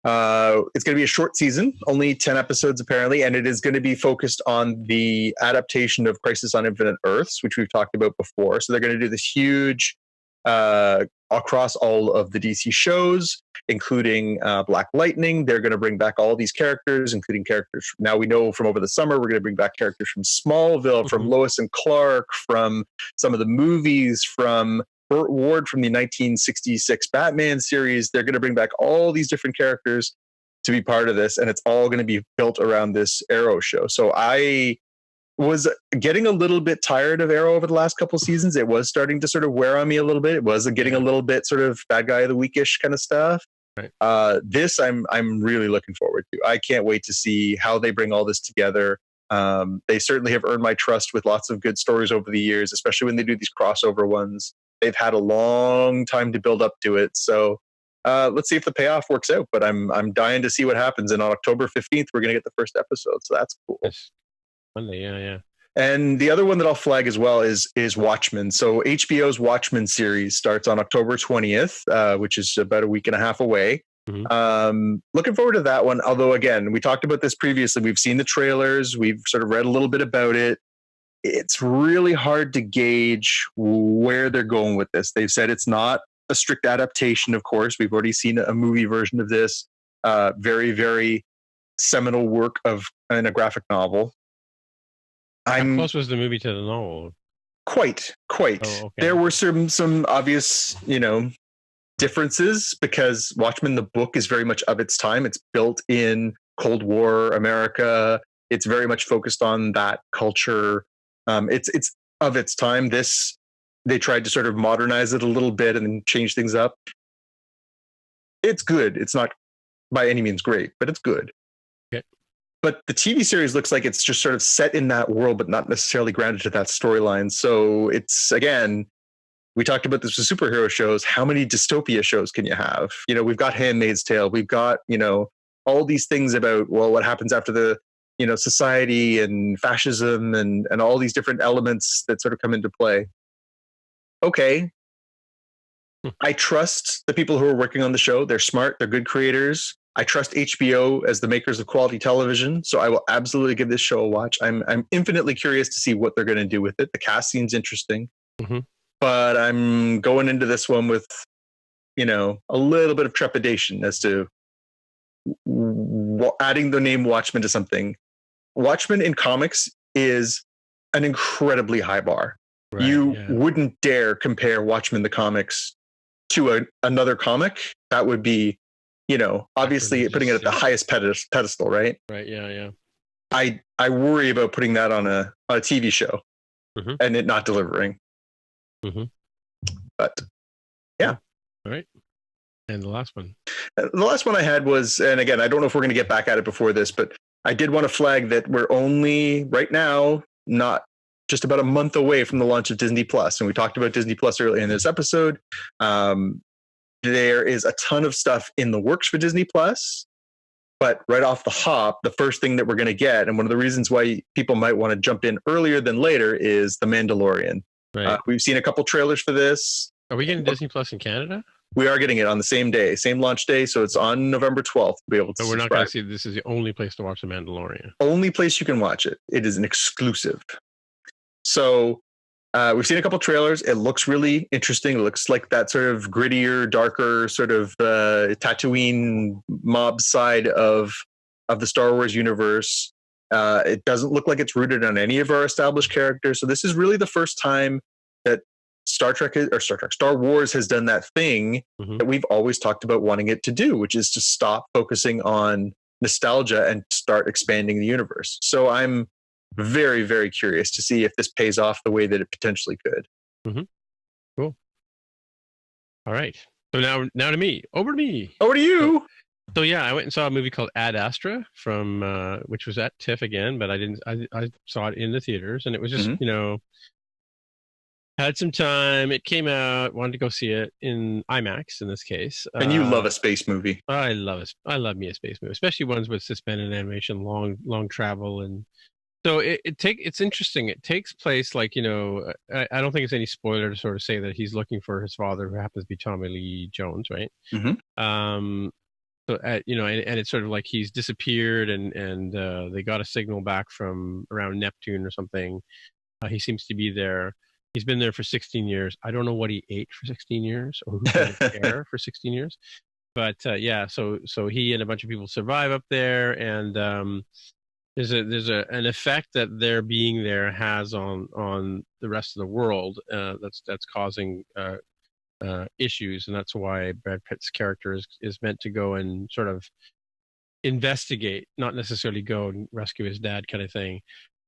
It's going to be a short season, only 10 episodes apparently, and it is going to be focused on the adaptation of Crisis on Infinite Earths, which we've talked about before. So they're going to do this huge across all of the DC shows, including Black Lightning. They're going to bring back all these characters, including characters. Now we know from over the summer, we're going to bring back characters from Smallville, from Lois and Clark, from some of the movies, from Burt Ward from the 1966 Batman series. They're going to bring back all these different characters to be part of this, and it's all going to be built around this Arrow show. So I was getting a little bit tired of Arrow over the last couple seasons. It was starting to sort of wear on me a little bit. It was getting a little bit sort of bad guy of the weekish kind of stuff. Right. This I'm really looking forward to. I can't wait to see how they bring all this together. They certainly have earned my trust with lots of good stories over the years, especially when they do these crossover ones. They've had a long time to build up to it. So let's see if the payoff works out. But I'm dying to see what happens. And on October 15th, we're going to get the first episode. So that's cool. Yes. Monday, yeah. And the other one that I'll flag as well is Watchmen. So HBO's Watchmen series starts on October 20th, which is about a week and a half away. Looking forward to that one. Although, again, we talked about this previously. We've seen the trailers. We've sort of read a little bit about it. It's really hard to gauge where they're going with this. They've said it's not a strict adaptation, of course. We've already seen a movie version of this. Very, very seminal work in a graphic novel. How close was the movie to the novel? Quite. Oh, okay. There were some obvious, differences because Watchmen, the book, is very much of its time. It's built in Cold War America. It's very much focused on that culture. It's of its time. They tried to sort of modernize it a little bit and then change things up. It's good. It's not by any means great, but it's good. Okay. But the TV series looks like it's just sort of set in that world, but not necessarily grounded to that storyline. So it's, again, we talked about this with superhero shows. How many dystopia shows can you have? We've got Handmaid's Tale. We've got, all these things about, well, what happens after the, society and fascism and all these different elements that sort of come into play. Okay. I trust the people who are working on the show. They're smart. They're good creators. I trust HBO as the makers of quality television. So I will absolutely give this show a watch. I'm infinitely curious to see what they're going to do with it. The cast seems interesting, but I'm going into this one with, a little bit of trepidation as to adding the name Watchmen to something. Watchmen in comics is an incredibly high bar. Right, you wouldn't dare compare Watchmen the comics to another comic. That would be, obviously putting it at the highest pedestal, right? Right. Yeah. I worry about putting that on a TV show and it not delivering. But yeah. All right. And the last one. The last one I had was, and again, I don't know if we're going to get back at it before this, but I did want to flag that we're only right now, not just about a month away from the launch of Disney Plus. And we talked about Disney Plus earlier in this episode. There is a ton of stuff in the works for Disney Plus, but right off the hop, the first thing that we're going to get, and one of the reasons why people might want to jump in earlier than later, is The Mandalorian. Right. We've seen a couple trailers for this. Are we getting Disney Plus in Canada? We are getting it on the same day, same launch day. So it's on November 12th. To be able to. So we're not going to see. This is the only place to watch The Mandalorian. Only place you can watch it. It is an exclusive. So we've seen a couple trailers. It looks really interesting. It looks like that sort of grittier, darker sort of Tatooine mob side of the Star Wars universe. It doesn't look like it's rooted on any of our established characters. So this is really the first time that Star Wars has done that thing that we've always talked about wanting it to do, which is to stop focusing on nostalgia and start expanding the universe. So I'm very, very curious to see if this pays off the way that it potentially could. Cool. All right. So now to me. Over to you. So yeah, I went and saw a movie called Ad Astra from which was at TIFF again, but I saw it in the theaters, and it was just had some time. It came out, wanted to go see it in IMAX in this case. And you love a space movie. I love it. I love me a space movie, especially ones with suspended animation, long travel, and so it's interesting. It takes place I don't think it's any spoiler to sort of say that he's looking for his father, who happens to be Tommy Lee Jones, right? and it's sort of like he's disappeared, and they got a signal back from around Neptune or something. He seems to be there. He's been there for 16 years. I don't know what he ate for 16 years or who took care for 16 years. But so he and a bunch of people survive up there, and there's an effect that their being there has on the rest of the world that's causing issues, and that's why Brad Pitt's character is meant to go and sort of investigate, not necessarily go and rescue his dad, kind of thing.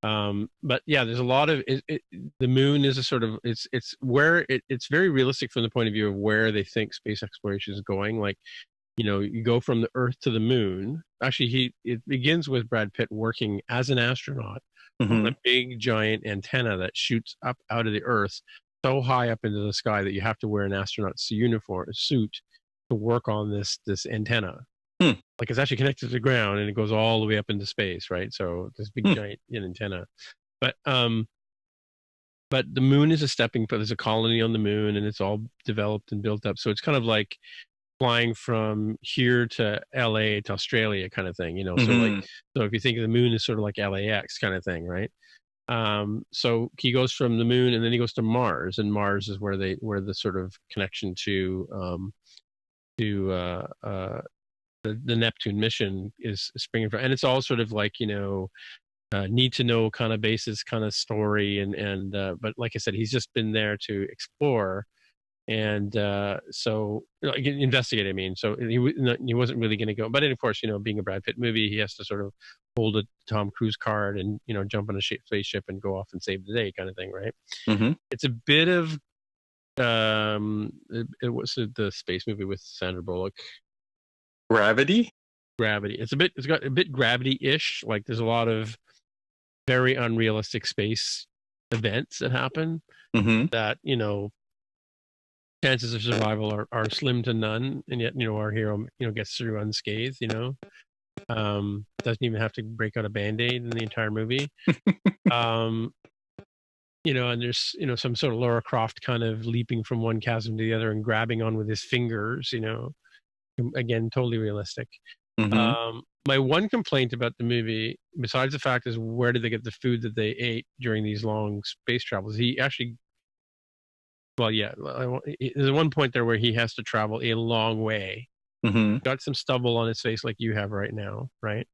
But yeah, there's a lot of the moon is a sort of it's where it's very realistic from the point of view of where they think space exploration is going. Like, you go from the Earth to the moon. Actually, it begins with Brad Pitt working as an astronaut on a big giant antenna that shoots up out of the Earth so high up into the sky that you have to wear an astronaut's suit to work on this antenna. Like, it's actually connected to the ground and it goes all the way up into space, right? So this big giant antenna. But the moon is a stepping point. There's a colony on the moon and it's all developed and built up. So it's kind of like flying from here to LA to Australia kind of thing, so if you think of the moon as sort of like LAX kind of thing, right? So he goes from the moon and then he goes to Mars, and Mars is where the sort of connection to the Neptune mission is springing from, and it's all sort of like need to know kind of basis kind of story, and but like I said, he's just been there to explore and so investigate. I mean, so he wasn't really going to go, but then, of course, being a Brad Pitt movie, he has to sort of hold a Tom Cruise card and jump on a spaceship and go off and save the day kind of thing, right? It's a bit of it was the space movie with Sandra Bullock. Gravity. It's got a bit Gravity-ish. Like, there's a lot of very unrealistic space events that happen that chances of survival are slim to none, and yet our hero gets through unscathed. Doesn't even have to break out a band-aid in the entire movie. And there's some sort of Lara Croft kind of leaping from one chasm to the other and grabbing on with his fingers. Again, totally realistic. My one complaint about the movie, besides the fact, is where did they get the food that they ate during these long space travels? He actually, there's one point there where he has to travel a long way. Got some stubble on his face like you have right now, right?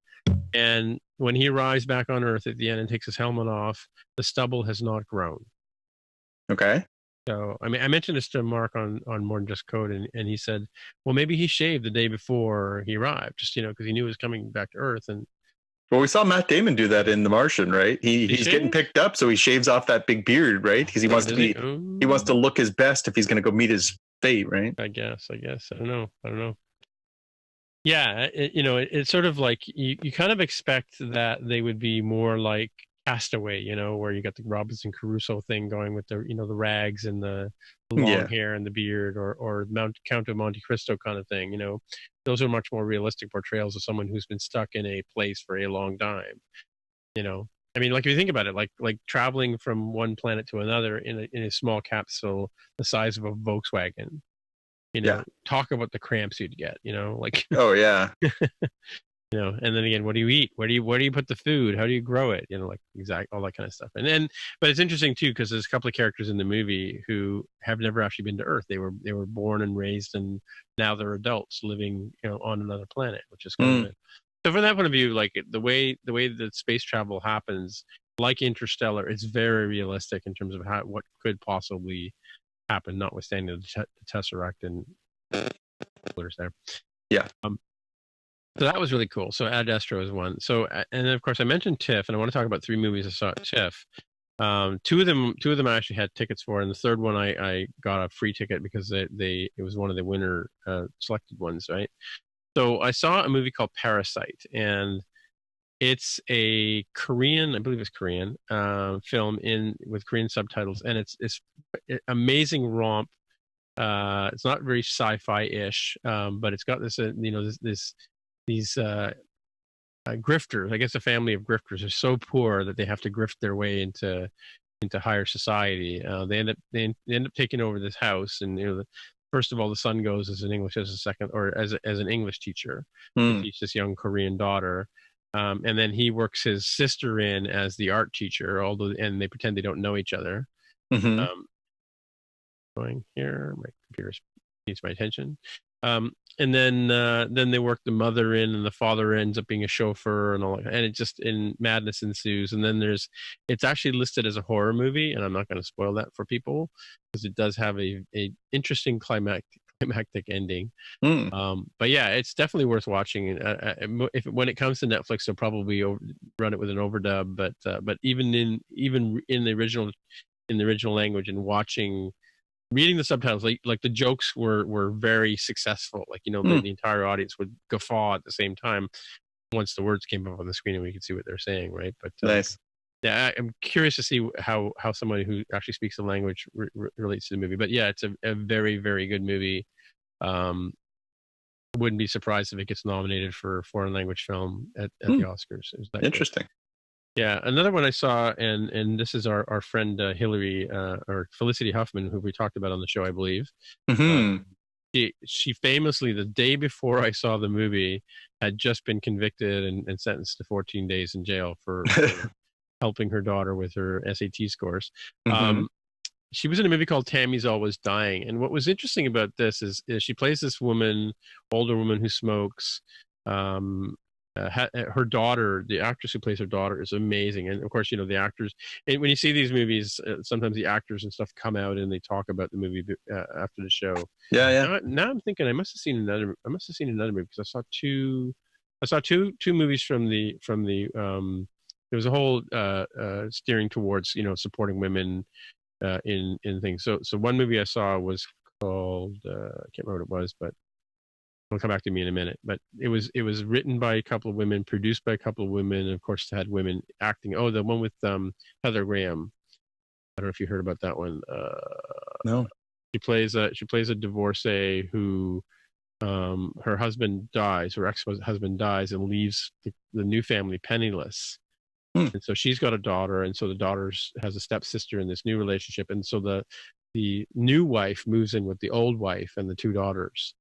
And when he arrives back on Earth at the end and takes his helmet off, the stubble has not grown. Okay. So, I mean, I mentioned this to Mark on More Than Just Code, and he said, well, maybe he shaved the day before he arrived, just, because he knew he was coming back to Earth. And well, we saw Matt Damon do that in The Martian, right? He's getting picked up, so he shaves off that big beard, right? Because he wants to look his best if he's going to go meet his fate, right? I guess. I don't know. Yeah, it's sort of like you kind of expect that they would be more like Castaway, where you got the Robinson Crusoe thing going with the the rags and the long hair and the beard, or Count of Monte Cristo kind of thing. Those are much more realistic portrayals of someone who's been stuck in a place for a long time. I mean, like, if you think about it, like traveling from one planet to another in a small capsule the size of a Volkswagen. Talk about the cramps you'd get. Like, oh yeah. And then again, what do you eat? Where do you put the food? How do you grow it? Like, all that kind of stuff. And then, but it's interesting too, because there's a couple of characters in the movie who have never actually been to Earth. They were born and raised, and now they're adults living, on another planet, which is kind of. So from that point of view, like, the way that space travel happens, like Interstellar, it's very realistic in terms of what could possibly happen, notwithstanding the Tesseract and there. Yeah. So that was really cool. So Ad Astra is one. So, and then of course I mentioned TIFF, and I want to talk about 3 movies I saw at TIFF. 2 of them I actually had tickets for, and the third one I got a free ticket because it was one of the winner selected ones, right? So I saw a movie called Parasite, and it's a Korean, I believe it's Korean, film with Korean subtitles, and it's amazing romp. It's not very sci-fi-ish, but it's got this, these grifters. I guess a family of grifters are so poor that they have to grift their way into higher society. They end up taking over this house, and the first of all, the son goes as an English as a second, or as an English teacher to teach this young Korean daughter. And then he works his sister in as the art teacher, and they pretend they don't know each other. Going here, my computer needs my attention. And then they work the mother in, and the father ends up being a chauffeur, and all that, and it just madness ensues. And then it's actually listed as a horror movie, and I'm not going to spoil that for people because it does have a interesting climactic ending. But yeah, it's definitely worth watching. When it comes to Netflix, they'll probably run it with an overdub, but even in the original language and reading the subtitles, like the jokes were very successful. Like, the entire audience would guffaw at the same time once the words came up on the screen and we could see what they're saying, right? But nice. Yeah, I'm curious to see how somebody who actually speaks the language relates to the movie. But yeah, it's a very, very good movie. Wouldn't be surprised if it gets nominated for foreign language film at the Oscars. Interesting. Good. Yeah, another one I saw, and this is our friend Hillary or Felicity Huffman, who we talked about on the show, I believe. She famously, the day before I saw the movie, had just been convicted and sentenced to 14 days in jail for helping her daughter with her SAT scores. She was in a movie called Tammy's Always Dying, and what was interesting about this is she plays this older woman who smokes. Her daughter, the actress who plays her daughter, is amazing, and of course, the actors. And when you see these movies, sometimes the actors and stuff come out and they talk about the movie after the show. Yeah. Now I'm thinking I must have seen another movie because I saw two movies from the. There was a whole steering towards supporting women in things. So one movie I saw was called I can't remember what it was, but it'll come back to me in a minute. But it was written by a couple of women, produced by a couple of women, and of course had women acting. Oh, the one with Heather Graham. I don't know if you heard about that one. No. She plays a divorcee who her husband dies, her ex-husband dies, and leaves the new family penniless. And so she's got a daughter, and so the daughter has a stepsister in this new relationship, and so the new wife moves in with the old wife and the two daughters,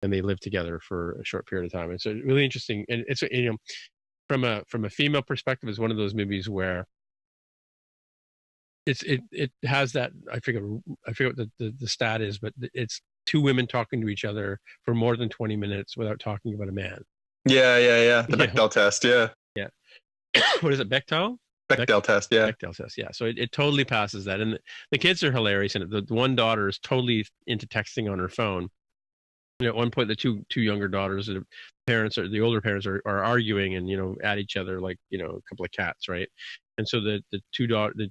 and they live together for a short period of time. And so it's really interesting, and it's from a female perspective, it's one of those movies where it has that I forget what the stat is, but it's two women talking to each other for more than 20 minutes without talking about a man. Yeah. The Bechdel test. Yeah. What is it? Bechdel test. Yeah. Bechdel test. Yeah. So it totally passes that. And the kids are hilarious. And the one daughter is totally into texting on her phone. At one point, the two younger daughters, the older parents are arguing and, at each other like, a couple of cats. Right. And so the two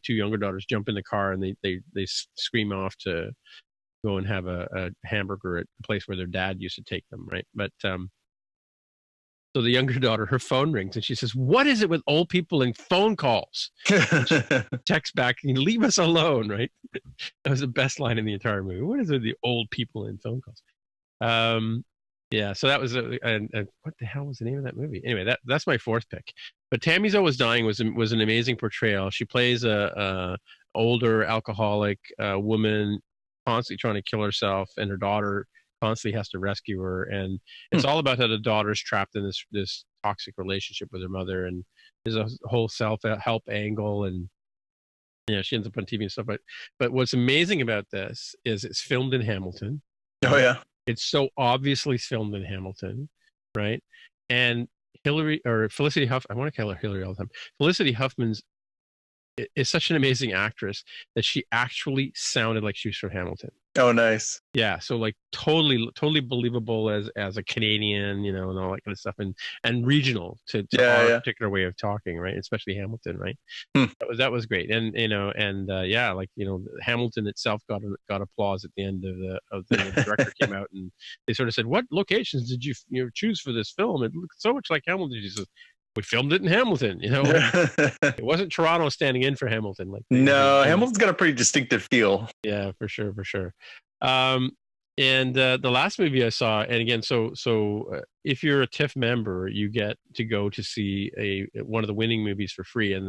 younger daughters jump in the car and they scream off to go and have a hamburger at the place where their dad used to take them. Right. But, so the younger daughter, her phone rings and she says, "What is it with old people and phone calls?" Text back, "Leave us alone," right? That was the best line in the entire movie. What is it with the old people and phone calls? Yeah, so that was what the hell was the name of that movie? Anyway, that's my fourth pick. But Tammy's Always Dying was an amazing portrayal. She plays a older alcoholic woman constantly trying to kill herself, and her daughter constantly has to rescue her, and it's all about how the daughter's trapped in this toxic relationship with her mother, and there's a whole self-help angle, and she ends up on TV and stuff. But what's amazing about this is it's filmed in Hamilton. Oh yeah, it's so obviously filmed in Hamilton, right? And Felicity Huff, I want to call her Hillary all the time. Felicity Huffman's is such an amazing actress that she actually sounded like she was from Hamilton. Oh, nice. Yeah, so like totally believable as a Canadian, and all that kind of stuff, and regional to our particular way of talking, right? Especially Hamilton, right? That was great, and Hamilton itself got applause at the end of the director came out, and they sort of said, "What locations did you choose for this film? It looked so much like Hamilton." She says, "We filmed it in Hamilton, It wasn't Toronto standing in for Hamilton. Hamilton's got a pretty distinctive feel. Yeah, for sure. And the last movie I saw, and again, so if you're a TIFF member, you get to go to see one of the winning movies for free. And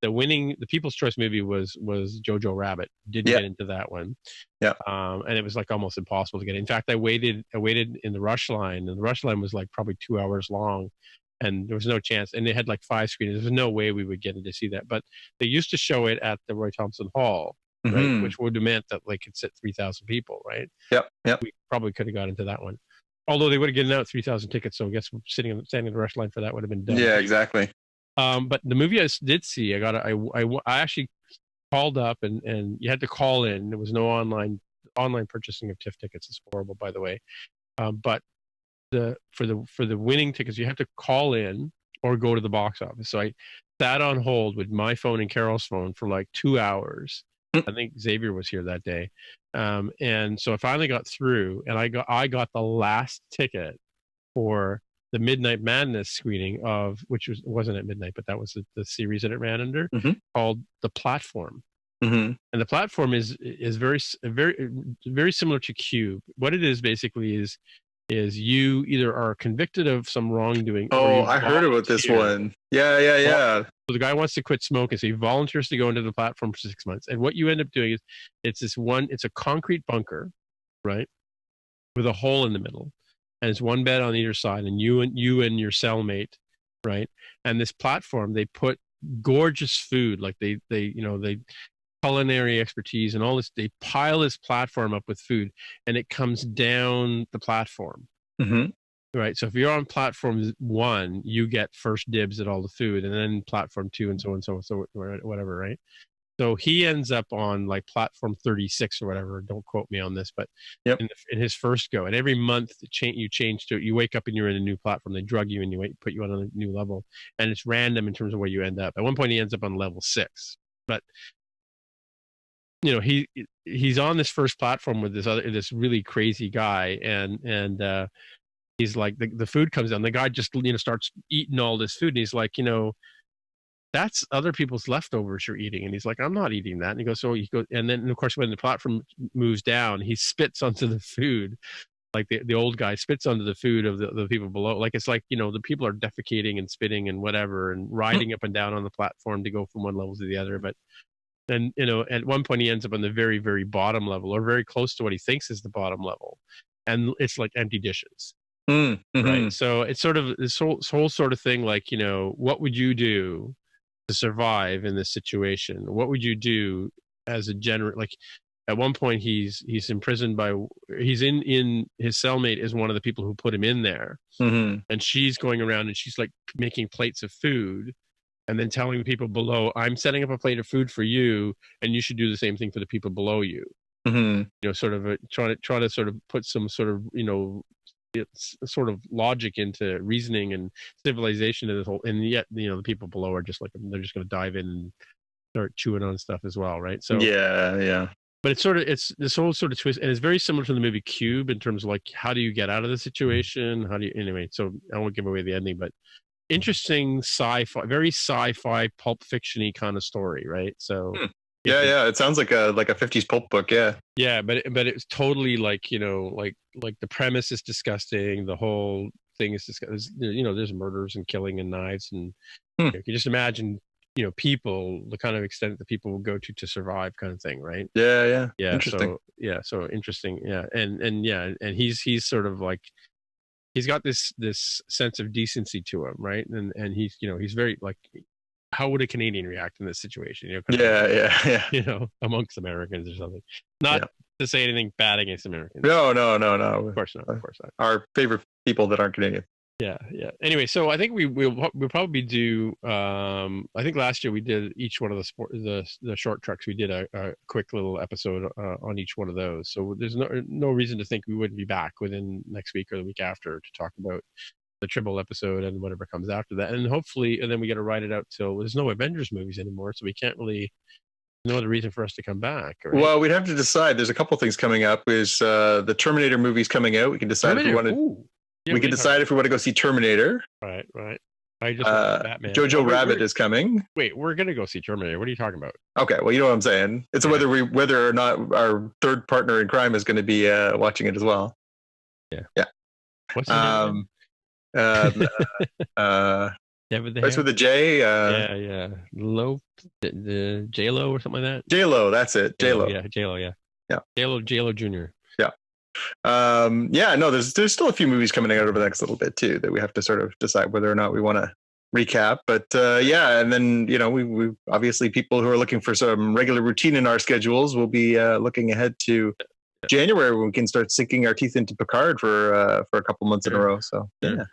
the People's Choice movie was Jojo Rabbit. Didn't get into that one. Yeah. And it was like almost impossible to get in. In fact, I waited in the rush line, and the rush line was like probably 2 hours long, and there was no chance. And they had like 5 screenings. There was no way we would get in to see that. But they used to show it at the Roy Thompson Hall. Right, which would have meant that like it sit 3,000 people, right? Yep. We probably could have got into that one, although they would have given out 3,000 tickets. So I guess standing in the rush line for that would have been done. Yeah, exactly. But the movie I did see, I actually called up and you had to call in. There was no online purchasing of TIFF tickets. It's horrible, by the way. But for the winning tickets, you have to call in or go to the box office. So I sat on hold with my phone and Carol's phone for like 2 hours. I think Xavier was here that day, and so I finally got through, and I got the last ticket for the Midnight Madness screening of, which wasn't at midnight, but that was the series that it ran under, called The Platform. And The Platform is very very similar to Cube. What it is basically is you either are convicted of some wrongdoing. Oh, I heard about this one. Yeah. So the guy wants to quit smoking, so he volunteers to go into the platform for 6 months. And what you end up doing is it's a concrete bunker, right, with a hole in the middle, and it's one bed on either side, and you and your cellmate, right. And this platform, they put gorgeous food, like they culinary expertise and all this. They pile this platform up with food, and it comes down the platform. Right. So if you're on platform 1, you get first dibs at all the food, and then platform 2 and so on, so whatever. Right. So he ends up on like platform 36 or whatever. Don't quote me on this, but in his first go, and every month you change to it. You wake up and you're in a new platform. They drug you and put you on a new level, and it's random in terms of where you end up. At one point, he ends up on level 6, but he's on this first platform with this really crazy guy, and he's like, the food comes down. The guy just starts eating all this food, and he's like, that's other people's leftovers you're eating. And he's like, I'm not eating that. And he goes, and then of course when the platform moves down, he spits onto the food. Like the old guy spits onto the food of the people below. Like it's like, the people are defecating and spitting and whatever, and riding up and down on the platform to go from one level to the other. But then, at one point he ends up on the very, very bottom level, or very close to what he thinks is the bottom level. And it's like empty dishes. Right. So it's sort of this whole sort of thing, like, what would you do to survive in this situation? What would you do as a like at one point he's imprisoned he's in his cellmate is one of the people who put him in there. And she's going around and she's like making plates of food and then telling the people below, I'm setting up a plate of food for you, and you should do the same thing for the people below you. Sort of trying to sort of put some sort of it's sort of logic into reasoning and civilization to this whole, and yet the people below are just like, they're just going to dive in and start chewing on stuff as well, right? So yeah. But it's this whole sort of twist, and it's very similar to the movie Cube in terms of like, how do you get out of the situation? Anyway? So I won't give away the ending, but interesting sci-fi, very sci-fi pulp fiction-y kind of story, right? So. Yeah. It sounds like a 50s pulp book. Yeah, but it's totally like like the premise is disgusting. The whole thing is disgusting. There's murders and killing and knives, and you can just imagine people, the kind of extent that people will go to survive, kind of thing, right? Yeah. Interesting. So interesting. Yeah, and he's sort of like, he's got this sense of decency to him, right? And he's he's very like, how would a Canadian react in this situation? Yeah. Amongst Americans or something. Not to say anything bad against Americans. No. Of course not. Our favorite people that aren't Canadian. Yeah. Anyway, so I think we'll probably do. I think last year we did each one of the short treks. We did a quick little episode on each one of those. So there's no reason to think we wouldn't be back within next week or the week after to talk about the Tribble episode and whatever comes after that, and hopefully, and then we got to ride it out till there's no Avengers movies anymore, so we can't really no other reason for us to come back. Right? Well, we'd have to decide. There's a couple things coming up. Is the Terminator movies coming out? We can decide if we want to. We can decide if we want to go see Terminator. Right. I just watched Batman. Jojo Rabbit is coming. Wait, we're gonna go see Terminator. What are you talking about? Okay, well, you know what I'm saying. It's whether or not our third partner in crime is going to be watching it as well. Yeah. What's the name? Starts with a J. Yeah. The J-Lo or something like that. J-Lo, that's it. J-Lo. Yeah, J-Lo. Yeah. J-Lo Jr. Yeah. No, there's still a few movies coming out over the next little bit too that we have to sort of decide whether or not we want to recap. But and then we obviously, people who are looking for some regular routine in our schedules will be looking ahead to January when we can start sinking our teeth into Picard for a couple months in a row. So yeah.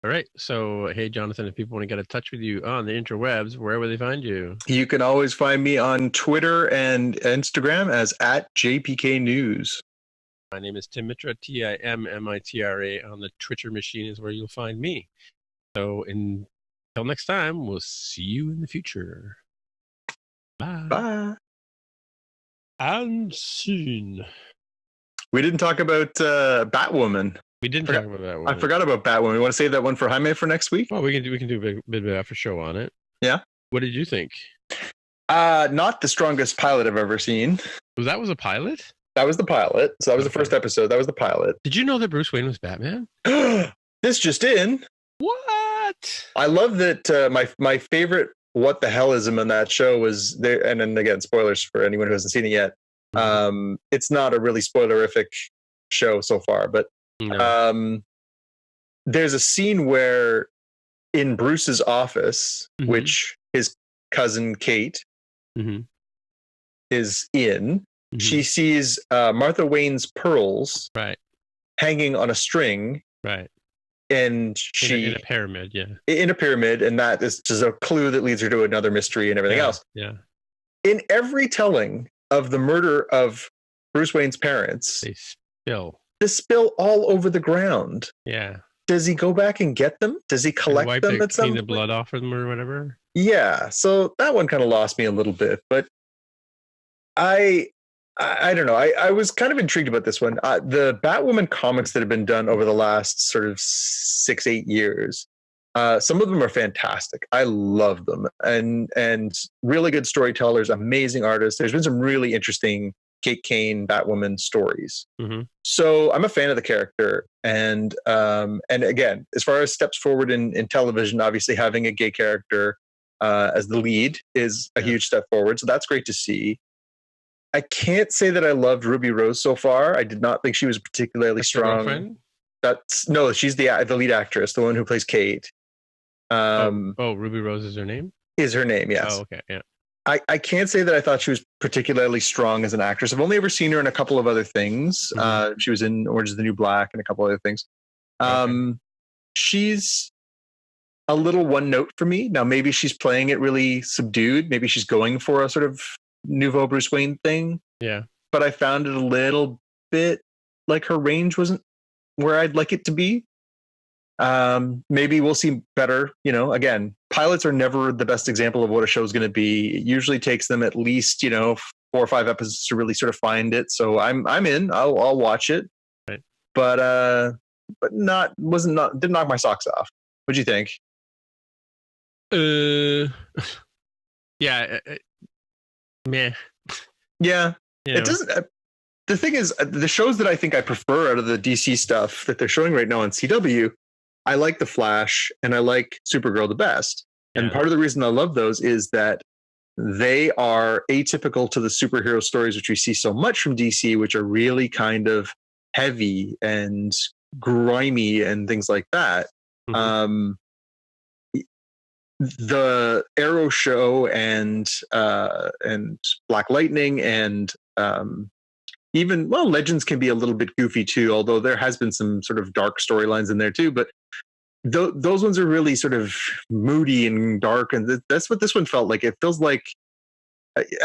All right. So, hey, Jonathan, if people want to get in touch with you on the interwebs, where will they find you? You can always find me on Twitter and Instagram as @JPKNews. My name is Tim Mitra, TIMMITRA. On the Twitter machine is where you'll find me. So, until next time, we'll see you in the future. Bye. Bye. And soon. We didn't talk about Batwoman. We didn't talk about that one. I forgot about Batwoman. We want to save that one for Jaime for next week? Well, we can do a bit of an after show on it. Yeah. What did you think? Not the strongest pilot I've ever seen. That was a pilot? That was the pilot. So that was the first episode. That was the pilot. Did you know that Bruce Wayne was Batman? This just in. What? I love that my favorite what the hellism in that show was there. And then again, spoilers for anyone who hasn't seen it yet. It's not a really spoilerific show so far, but no. There's a scene where in Bruce's office, which his cousin Kate is in, she sees Martha Wayne's pearls hanging on a string. Right. And she in a pyramid, in a pyramid, and that is just a clue that leads her to another mystery and everything else. Yeah. In every telling of the murder of Bruce Wayne's parents, they spill all over the ground. Yeah. Does he go back and get them? Does he collect them at some point? Clean the blood off of them or whatever? Yeah. So that one kind of lost me a little bit, but I don't know. I was kind of intrigued about this one. The Batwoman comics that have been done over the last sort of 6-8 years, some of them are fantastic. I love them, and really good storytellers, amazing artists. There's been some really interesting Kate Kane Batwoman stories. So I'm a fan of the character, and again, as far as steps forward in television, obviously having a gay character as the lead is a huge step forward. So that's great to see. I can't say that I loved Ruby Rose so far. I did not think she was particularly strong. She's the lead actress, the one who plays Kate. Ruby Rose is her name? Is her name, yes. Oh, okay, yeah. I can't say that I thought she was particularly strong as an actress. I've only ever seen her in a couple of other things. She was in Orange is the New Black and a couple other things. She's a little one note for me. Now, maybe she's playing it really subdued. Maybe she's going for a sort of nouveau Bruce Wayne thing. Yeah. But I found it a little bit like her range wasn't where I'd like it to be. Maybe we'll see better. Again, pilots are never the best example of what a show is going to be. It usually takes them at least 4 or 5 episodes to really sort of find it. So I'm in. I'll watch it. Right. But didn't knock my socks off. What'd you think? Yeah. Meh. Yeah. It doesn't. The thing is, the shows that I think I prefer out of the DC stuff that they're showing right now on CW, I like The Flash and I like Supergirl the best. Yeah. And part of the reason I love those is that they are atypical to the superhero stories, which we see so much from DC, which are really kind of heavy and grimy and things like that. The Arrow show and Black Lightning and even Legends can be a little bit goofy too, although there has been some sort of dark storylines in there too. But those ones are really sort of moody and dark, and that's what this one felt like. It feels like,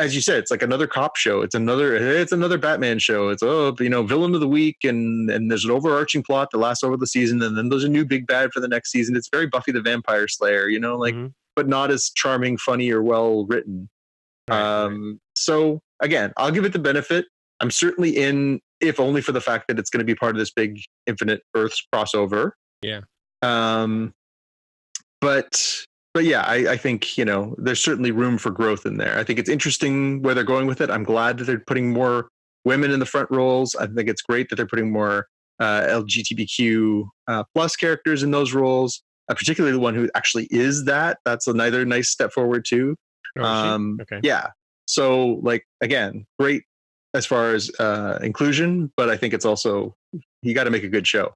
as you said, it's like another cop show. It's another Batman show. It's villain of the week, and there's an overarching plot that lasts over the season, and then there's a new big bad for the next season. It's very Buffy the Vampire Slayer, but not as charming, funny, or well written. Right. So again, I'll give it the benefit. I'm certainly in, if only for the fact that it's going to be part of this big Infinite Earths crossover. Yeah. but yeah, I think, there's certainly room for growth in there. I think it's interesting where they're going with it. I'm glad that they're putting more women in the front roles. I think it's great that they're putting more LGBTQ plus characters in those roles, particularly the one who actually is that. That's another nice step forward too. Okay. Yeah. So again, great as far as inclusion, but I think it's also, you got to make a good show.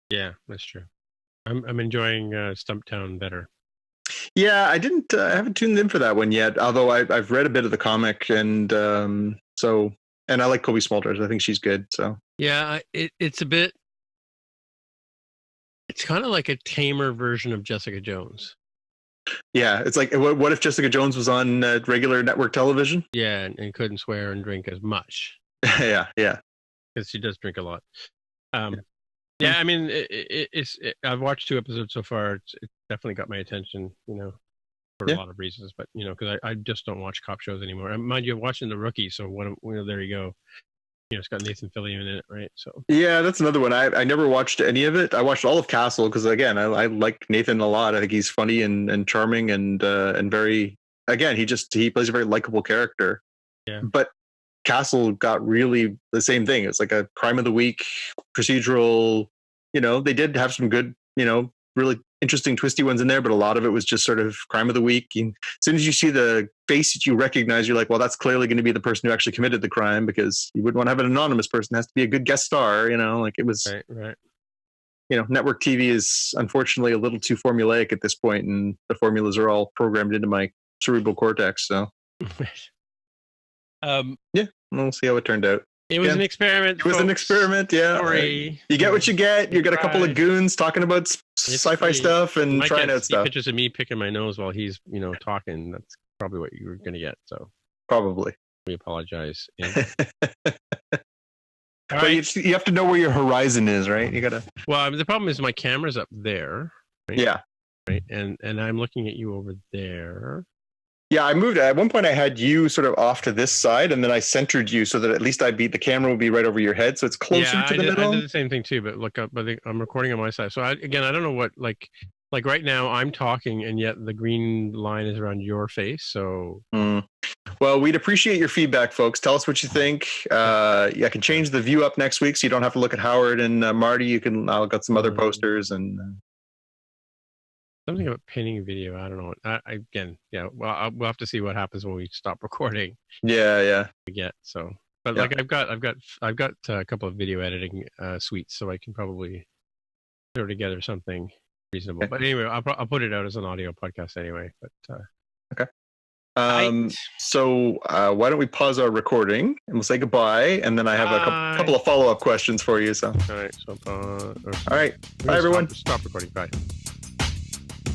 Yeah, that's true. I'm enjoying Stumptown better. Yeah, I haven't tuned in for that one yet. Although I've read a bit of the comic, and and I like Kobe Smulders. I think she's good. So yeah, it's kind of like a tamer version of Jessica Jones. Yeah, it's like, what if Jessica Jones was on regular network television? Yeah, and couldn't swear and drink as much. yeah, because she does drink a lot. Yeah, I mean, I've watched 2 episodes so far. It's definitely got my attention, for a lot of reasons. But because I just don't watch cop shows anymore. And mind you, I'm watching The Rookie, so there you go. It's got Nathan Fillion in it, right? So yeah, that's another one. I never watched any of it. I watched all of Castle because, again, I like Nathan a lot. I think he's funny and charming and very, again, he plays a very likable character. Yeah, but Castle got really the same thing. It's like a crime of the week procedural. They did have some good, really interesting twisty ones in there, but a lot of it was just sort of crime of the week. And as soon as you see the face that you recognize, you're like, well, that's clearly going to be the person who actually committed the crime, because you wouldn't want to have an anonymous person. It has to be a good guest star, it was right. Network TV is unfortunately a little too formulaic at this point, and the formulas are all programmed into my cerebral cortex. So yeah, we'll see how it turned out. It was an experiment. It was an experiment, yeah. Story. You get what you get. You got a couple of goons talking about sci-fi stuff and trying out stuff. Pictures of me picking my nose while he's, talking. That's probably what you were going to get. So probably. We apologize. But you have to know where your horizon is, right? You gotta. Well, the problem is my camera's up there. Right? Yeah. Right, and I'm looking at you over there. Yeah, I moved. At one point, I had you sort of off to this side, and then I centered you so that at least the camera would be right over your head, so it's closer to the middle. I did the same thing too, but look up. I'm recording on my side, so I don't know what like right now I'm talking, and yet the green line is around your face. So, well, we'd appreciate your feedback, folks. Tell us what you think. I can change the view up next week, so you don't have to look at Howard and Marty. I'll got some other posters and. Something about pinning video. I don't know. Well, we'll have to see what happens when we stop recording. Yeah. We get so, but yeah. I've got a couple of video editing suites, so I can probably throw together something reasonable. Okay. But anyway, I'll put it out as an audio podcast anyway. But okay. So why don't we pause our recording and we'll say goodbye, and then I have a couple of follow-up questions for you. So all right. So all right. Bye, everyone. Stop recording. Bye.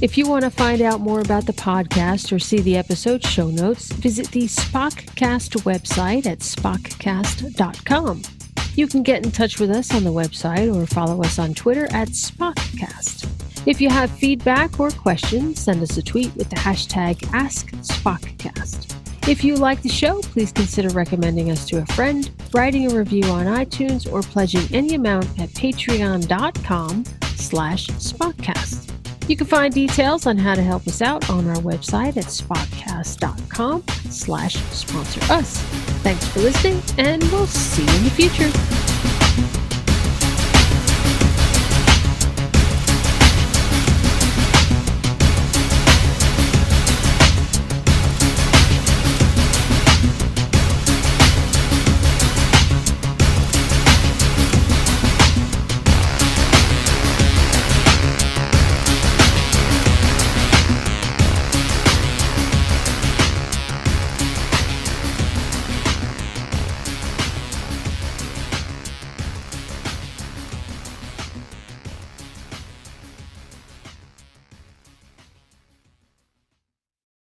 If you want to find out more about the podcast or see the episode show notes, visit the Spockcast website at spockcast.com. You can get in touch with us on the website or follow us on Twitter at Spockcast. If you have feedback or questions, send us a tweet with the hashtag AskSpockcast. If you like the show, please consider recommending us to a friend, writing a review on iTunes, or pledging any amount at patreon.com/Spockcast. You can find details on how to help us out on our website at spockcast.com/sponsor us. Thanks for listening, and we'll see you in the future.